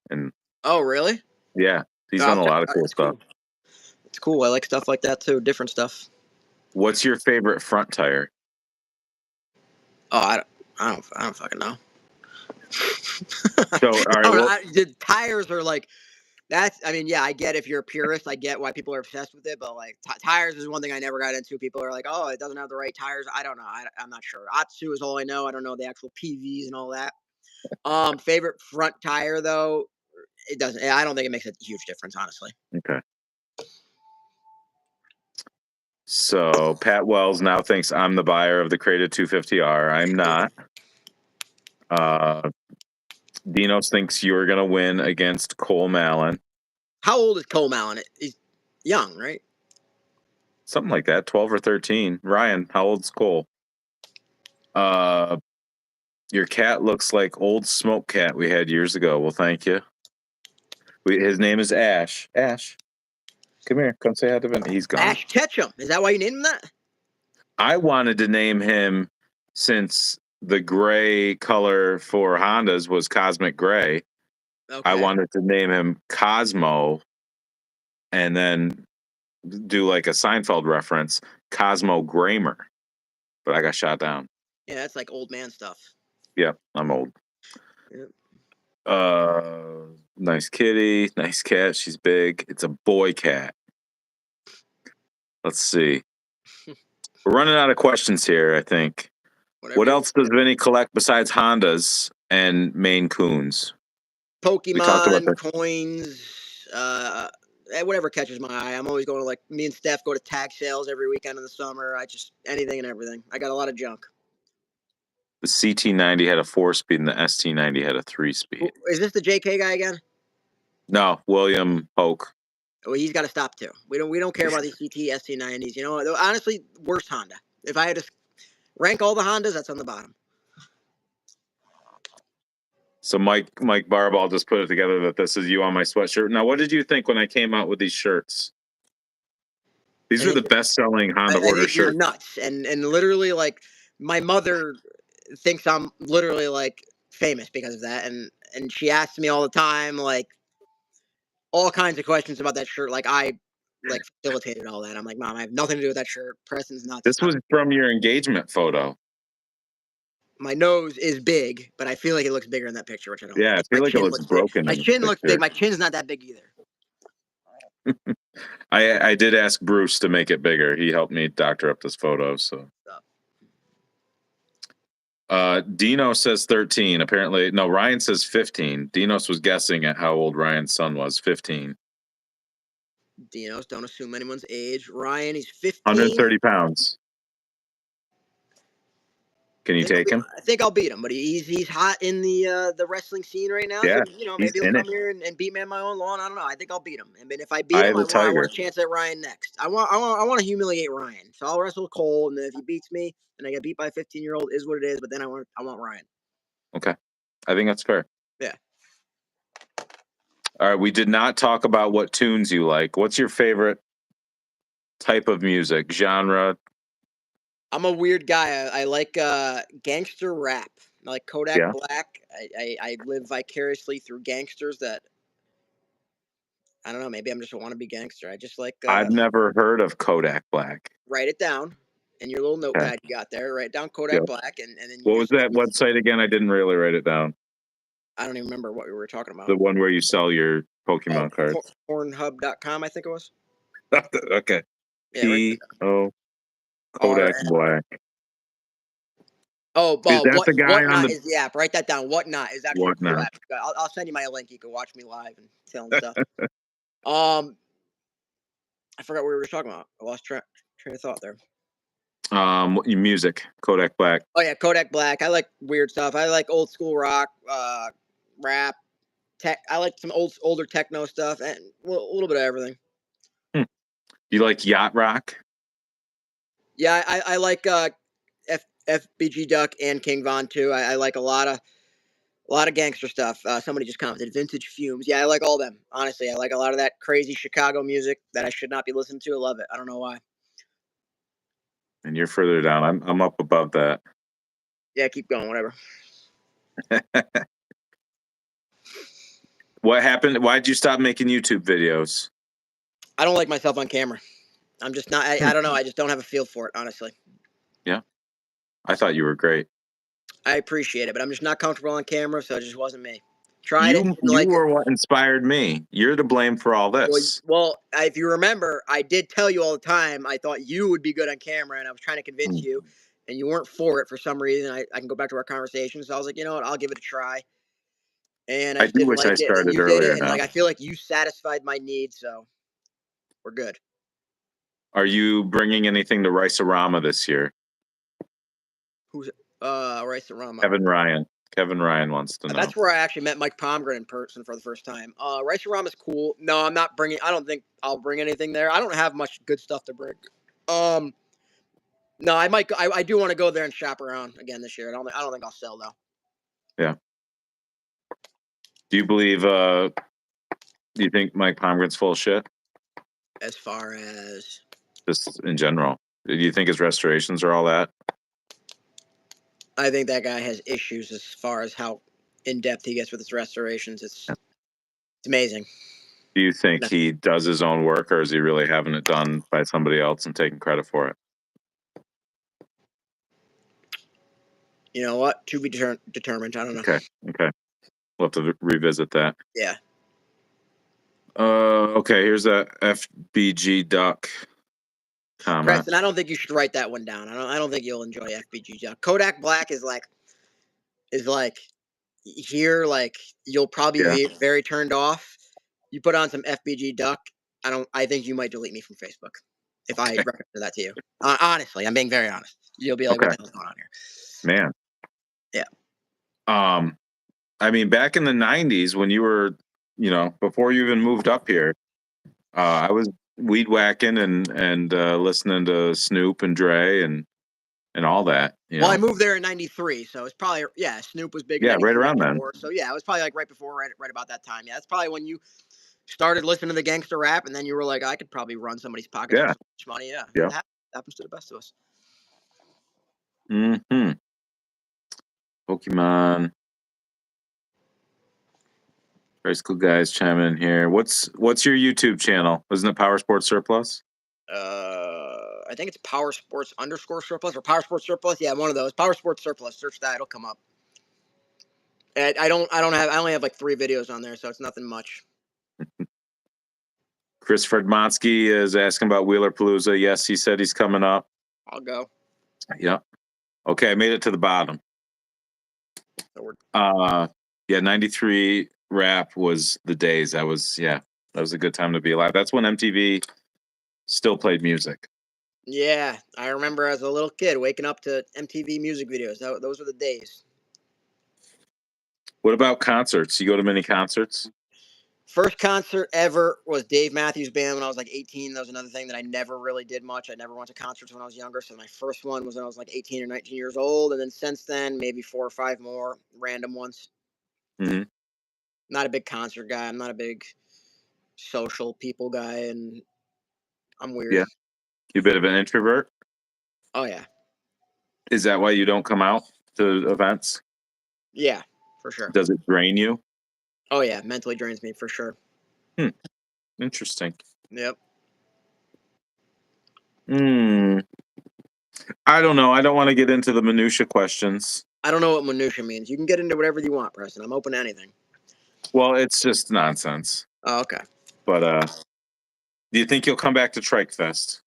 And oh, really? Yeah, he's done a lot of cool stuff. Cool. It's cool. I like stuff like that too. Different stuff. What's your favorite front tire? Oh, I don't fucking know. So, all right, the tires are like that's. I mean, yeah, I get if you're a purist, I get why people are obsessed with it. But like tires is one thing I never got into. People are like, oh, it doesn't have the right tires. I don't know. I'm not sure. Atsu is all I know. I don't know the actual PVs and all that. Favorite front tire though, it doesn't. I don't think it makes a huge difference, honestly. Okay. So Pat Wells now thinks I'm the buyer of the crated 250R. I'm not. Dinos thinks you're going to win against Cole Mallon. How old is Cole Mallon? He's young, right? Something like that, 12 or 13. Ryan, how old's Cole? Your cat looks like old smoke cat we had years ago. Well, thank you. His name is Ash. Ash, come here. Come say hi to him. He's gone. Ash Ketchum. Is that why you named him that? I wanted to name him since the gray color for Hondas was cosmic gray. Okay. I wanted to name him Cosmo and then do like a Seinfeld reference, Cosmo Gramer. But I got shot down. Yeah, that's like old man stuff. Yeah, I'm old. Yep. Nice kitty, nice cat. She's big. It's a boy cat. Let's see. We're running out of questions here, I think. Whatever What you else does Vinny collect besides Hondas and Maine Coons? We talked about Pokemon, that. coins, whatever catches my eye. I'm always going to, like, me and Steph go to tag sales every weekend in the summer. I just, anything and everything. I got a lot of junk. The CT90 had a 4-speed and the ST90 had a 3-speed. Is this the JK guy again? No, William Polk. Well, he's got to stop too. We don't care about these CT ST90s. You know, honestly, worst Honda. If I had to rank all the Hondas, that's on the bottom. So Mike Barball just put it together that this is you on my sweatshirt. Now, what did you think when I came out with these shirts? These are the best-selling Honda I Hoarder think you're shirts. nuts, and literally, like, my mother thinks I'm literally, like, famous because of that, and she asks me all the time, like, all kinds of questions about that shirt. Like, I facilitated all that. I'm like, Mom, I have nothing to do with that shirt. Preston's nuts. This was from your engagement photo. My nose is big, but I feel like it looks bigger in that picture, which I don't. Yeah, I feel like it chin looks broken. My in the chin looks picture. big. My chin's not that big either. I did ask Bruce to make it bigger. He helped me doctor up this photo. So, Dino says 13. Apparently, no. Ryan says 15. Dinos was guessing at how old Ryan's son was. 15. Dinos, don't assume anyone's age. Ryan, he's 15. 130 pounds. Can you take him? I think I'll beat him, but he's hot in the wrestling scene right now. Yeah, so, you know, he's maybe he'll in come it. here and beat me on my own lawn. I don't know. I think I'll beat him. I mean, if I beat him, the I want Tiger. a chance at Ryan next. I want to humiliate Ryan. So I'll wrestle Cole, and then if he beats me and I get beat by a 15-year-old, is what it is. But then I want Ryan. Okay, I think that's fair. Yeah. All right, we did not talk about what tunes you like. What's your favorite type of music, genre? I'm a weird guy. I like gangster rap. I like Kodak Yeah. Black. I live vicariously through gangsters that, I don't know, maybe I'm just a wannabe gangster. I just like I've never heard of Kodak Black. write it down in your little notepad you got there. Write down Kodak Black, and then you What was that website again? I didn't really write it down. I don't even remember what we were talking about. The one where you sell your Pokemon cards. Pornhub.com, I think it was. Okay. Yeah, P.O. Kodak Black. Oh, is that the guy on the is the app? Write that down. Whatnot is actually a cool app. I'll send you my link. You can watch me live and tell them stuff. I forgot what we were talking about. I lost train of thought there. Music, Kodak Black. Oh yeah, Kodak Black. I like weird stuff. I like old school rock, rap, tech. I like some older techno stuff and a little bit of everything. You like yacht rock? Yeah, I like FBG Duck and King Von too. I like a lot of gangster stuff. Somebody just commented Vintage Fumes. Yeah, I like all them. Honestly, I like a lot of that crazy Chicago music that I should not be listening to. I love it. I don't know why. And you're further down. I'm up above that. Yeah, keep going. Whatever. What happened? Why'd you stop making YouTube videos? I don't like myself on camera. I'm just not. I don't know. I just don't have a feel for it, honestly. Yeah, I thought you were great. I appreciate it, but I'm just not comfortable on camera, so it just wasn't me. Tried it. You were what inspired me. You're to blame for all this. Well, if you remember, I did tell you all the time I thought you would be good on camera, and I was trying to convince you, and you weren't for it for some reason. I can go back to our conversation, so I was like, you know what, I'll give it a try. And I do wish I started earlier. And I feel like you satisfied my needs, so we're good. Are you bringing anything to Rice-A-Rama this year? Who's Rice-A-Rama? Kevin Ryan wants to know. That's where I actually met Mike Pomgren in person for the first time. Rice-A-Rama's cool. No, I'm not bringing. I don't think I'll bring anything there. I don't have much good stuff to bring. No, I might. I do want to go there and shop around again this year. I don't think I'll sell though. Yeah. Do you believe? Do you think Mike Pomgren's full of shit? As far as just in general, do you think his restorations are all that? I think that guy has issues as far as how in depth he gets with his restorations. It's amazing. Do you think he does his own work, or is he really having it done by somebody else and taking credit for it? You know what? To be determined. I don't know. Okay. We'll have to revisit that. Yeah. Okay, here's a FBG Duck. comment. Preston, I don't think you should write that one down. I don't think you'll enjoy FBG. Kodak Black is like here, like you'll probably be very turned off. You put on some FBG Duck. I think you might delete me from Facebook if I recommend that to you. Honestly, I'm being very honest. You'll be like, what the hell's going on here? Man. Yeah. I mean, back in the 90s when you were, before you even moved up here, I was weed whacking and listening to Snoop and Dre and all that. Well, I moved there in '93, so it's probably Snoop was big. Yeah, right around then. So yeah, it was probably like right before, right about that time. Yeah, that's probably when you started listening to the gangster rap, and then you were like, I could probably run somebody's pockets for so much money. Yeah, that happens to the best of us. Mm-hmm. Pokemon. Very cool guys chiming in here. What's your YouTube channel? Isn't it Power Sports Surplus? I think it's Power Sports _Surplus or Power Sports Surplus. Yeah, one of those. Power Sports Surplus. Search that; it'll come up. And I only have like 3 videos on there, so it's nothing much. Chris Fredmonsky is asking about Wheeler Palooza. Yes, he said he's coming up. I'll go. Yep. Okay, I made it to the bottom. 93 rap was the days. That was a good time to be alive. That's when MTV still played music. Yeah, I remember as a little kid waking up to MTV music videos. Those were the days. What about concerts? You go to many concerts? First concert ever was Dave Matthews Band when I was like 18. That was another thing that I never really did much. I never went to concerts when I was younger. So my first one was when I was like 18 or 19 years old. And then since then, maybe 4 or 5 more random ones. Mm-hmm. Not a big concert guy. I'm not a big social people guy. And I'm weird. Yeah. You a bit of an introvert? Oh, yeah. Is that why you don't come out to events? Yeah, for sure. Does it drain you? Oh, yeah. Mentally drains me for sure. Interesting. Yep. I don't know. I don't want to get into the minutia questions. I don't know what minutia means. You can get into whatever you want, Preston. I'm open to anything. Well, it's just nonsense. Oh, okay. But do you think you'll come back to Trikefest?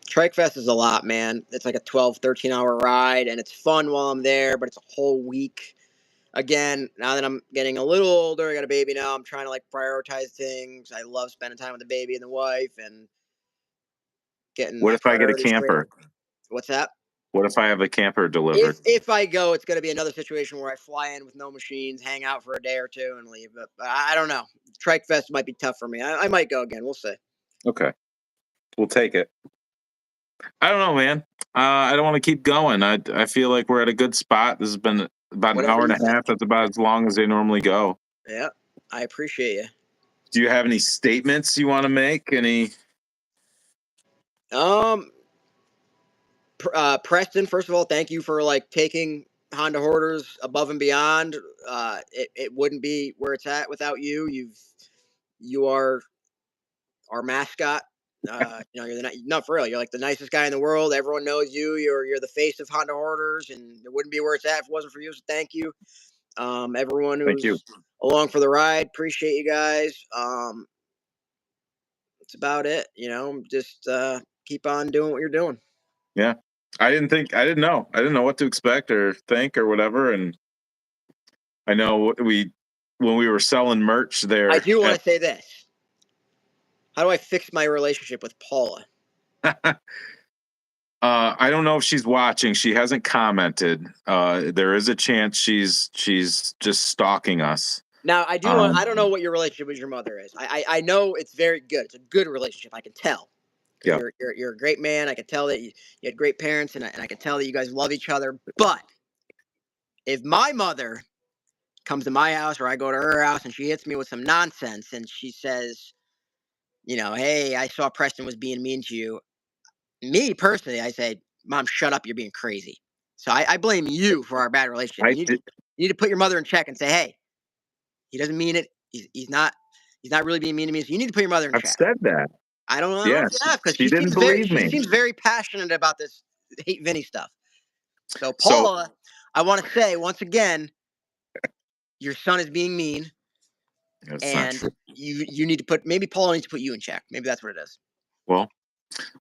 Trikefest is a lot, man. It's like a 12, 13-hour ride, and it's fun while I'm there, but it's a whole week. Again, now that I'm getting a little older, I got a baby now, I'm trying to like prioritize things. I love spending time with the baby and the wife and getting What my if I get a priorities straight. camper? What's that? What if I have a camper delivered? If I go, it's going to be another situation where I fly in with no machines, hang out for a day or two, and leave. But I don't know. Trikefest might be tough for me. I might go again. We'll see. Okay. We'll take it. I don't know, man. I don't want to keep going. I feel like we're at a good spot. This has been about an hour and a half. That's about as long as they normally go. Yeah. I appreciate you. Do you have any statements you want to make? Any? Preston, first of all, thank you for like taking Honda Hoarders above and beyond. It wouldn't be where it's at without you. You are our mascot. You're not for real. You're like the nicest guy in the world. Everyone knows you. You're the face of Honda Hoarders, and it wouldn't be where it's at if it wasn't for you. So thank you. Everyone who's along for the ride, appreciate you guys. That's about it. Just keep on doing what you're doing. Yeah. I didn't know what to expect or think or whatever. And I know when we were selling merch there. I do want to say this. How do I fix my relationship with Paula? I don't know if she's watching. She hasn't commented. There is a chance she's just stalking us. Now, I don't know what your relationship with your mother is. I know it's very good. It's a good relationship. I can tell. Yeah. You're a great man. I can tell that you had great parents, and I can tell that you guys love each other. But if my mother comes to my house or I go to her house and she hits me with some nonsense and she says, hey, I saw Preston was being mean to you. Me personally, I say, Mom, shut up. You're being crazy. So I blame you for our bad relationship. You need to put your mother in check and say, hey, he doesn't mean it. He's not really being mean to me. So you need to put your mother in check. I've said that. I don't know. Yes. Because she didn't believe me. She seems very passionate about this hate Vinny stuff. So Paula, I want to say once again, your son is being mean. That's and you need to maybe Paula needs to put you in check. Maybe that's what it is. Well,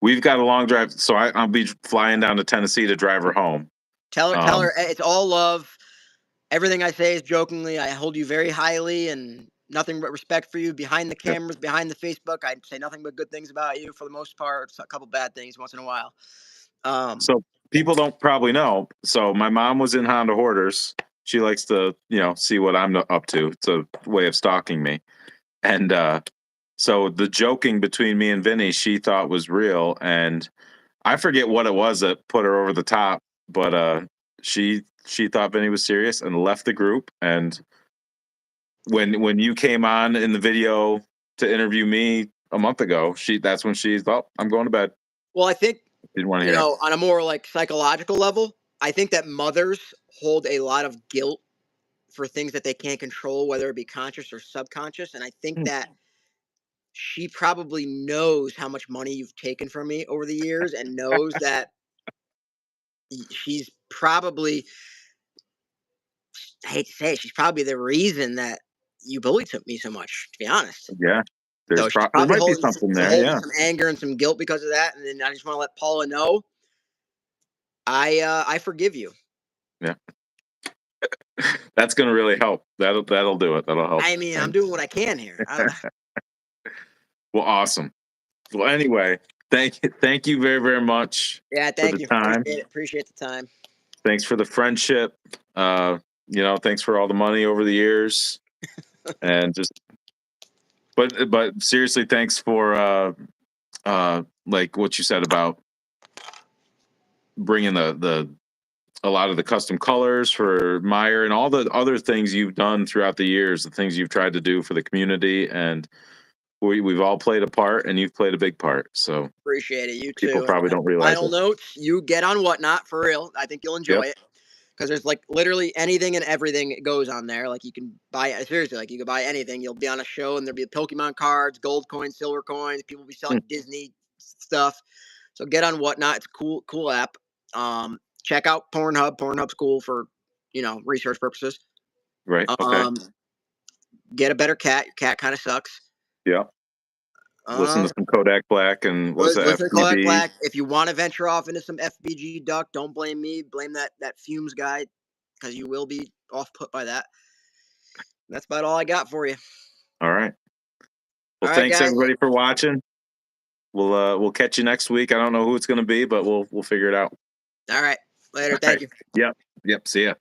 we've got a long drive, so I'll be flying down to Tennessee to drive her home. Tell her it's all love. Everything I say is jokingly. I hold you very highly and nothing but respect for you behind the cameras, behind the Facebook. I say nothing but good things about you for the most part. A couple bad things once in a while. So people don't probably know. So my mom was in Honda Hoarders. She likes to, see what I'm up to. It's a way of stalking me. And so the joking between me and Vinny, she thought was real. And I forget what it was that put her over the top, but she thought Vinny was serious and left the group. And when you came on in the video to interview me a month ago, that's when she thought, I'm going to bed. Well, I think Didn't want to hear it. on a more like psychological level, I think that mothers hold a lot of guilt for things that they can't control, whether it be conscious or subconscious. And I think that she probably knows how much money you've taken from me over the years and knows that she's probably, I hate to say it, she's probably the reason that you bullied me so much, to be honest. Yeah. So she's There probably might be holding something there. Yeah. some anger and some guilt because of that. And then I just want to let Paula know I forgive you. Yeah. That's going to really help. That'll do it. That'll help. I mean, I'm doing what I can here. Well, awesome. Well, anyway, thank you very, very much. Yeah, thank you. Time. Appreciate the time. Thanks for the friendship. Thanks for all the money over the years, and but seriously, thanks for like what you said about bringing a lot of the custom colors for Meyer and all the other things you've done throughout the years, the things you've tried to do for the community, and we've all played a part, and you've played a big part. So appreciate it. You too. People probably don't realize Final notes: you get on Whatnot for real. I think you'll enjoy it because there's like literally anything and everything goes on there. Like you can buy seriously, like you can buy anything. You'll be on a show and there'll be Pokemon cards, gold coins, silver coins. People will be selling Disney stuff. So get on Whatnot. It's a cool app. Check out Pornhub. Pornhub's cool for research purposes. Right. Okay. Get a better cat. Your cat kind of sucks. Yeah. Listen to some Kodak Black and listen to Kodak Black. If you want to venture off into some FBG duck, don't blame me. Blame that fumes guy because you will be off put by that. That's about all I got for you. All right. Well, thanks everybody for watching. We'll catch you next week. I don't know who it's going to be, but we'll figure it out. All right. Later. Thank you. Yep. See ya.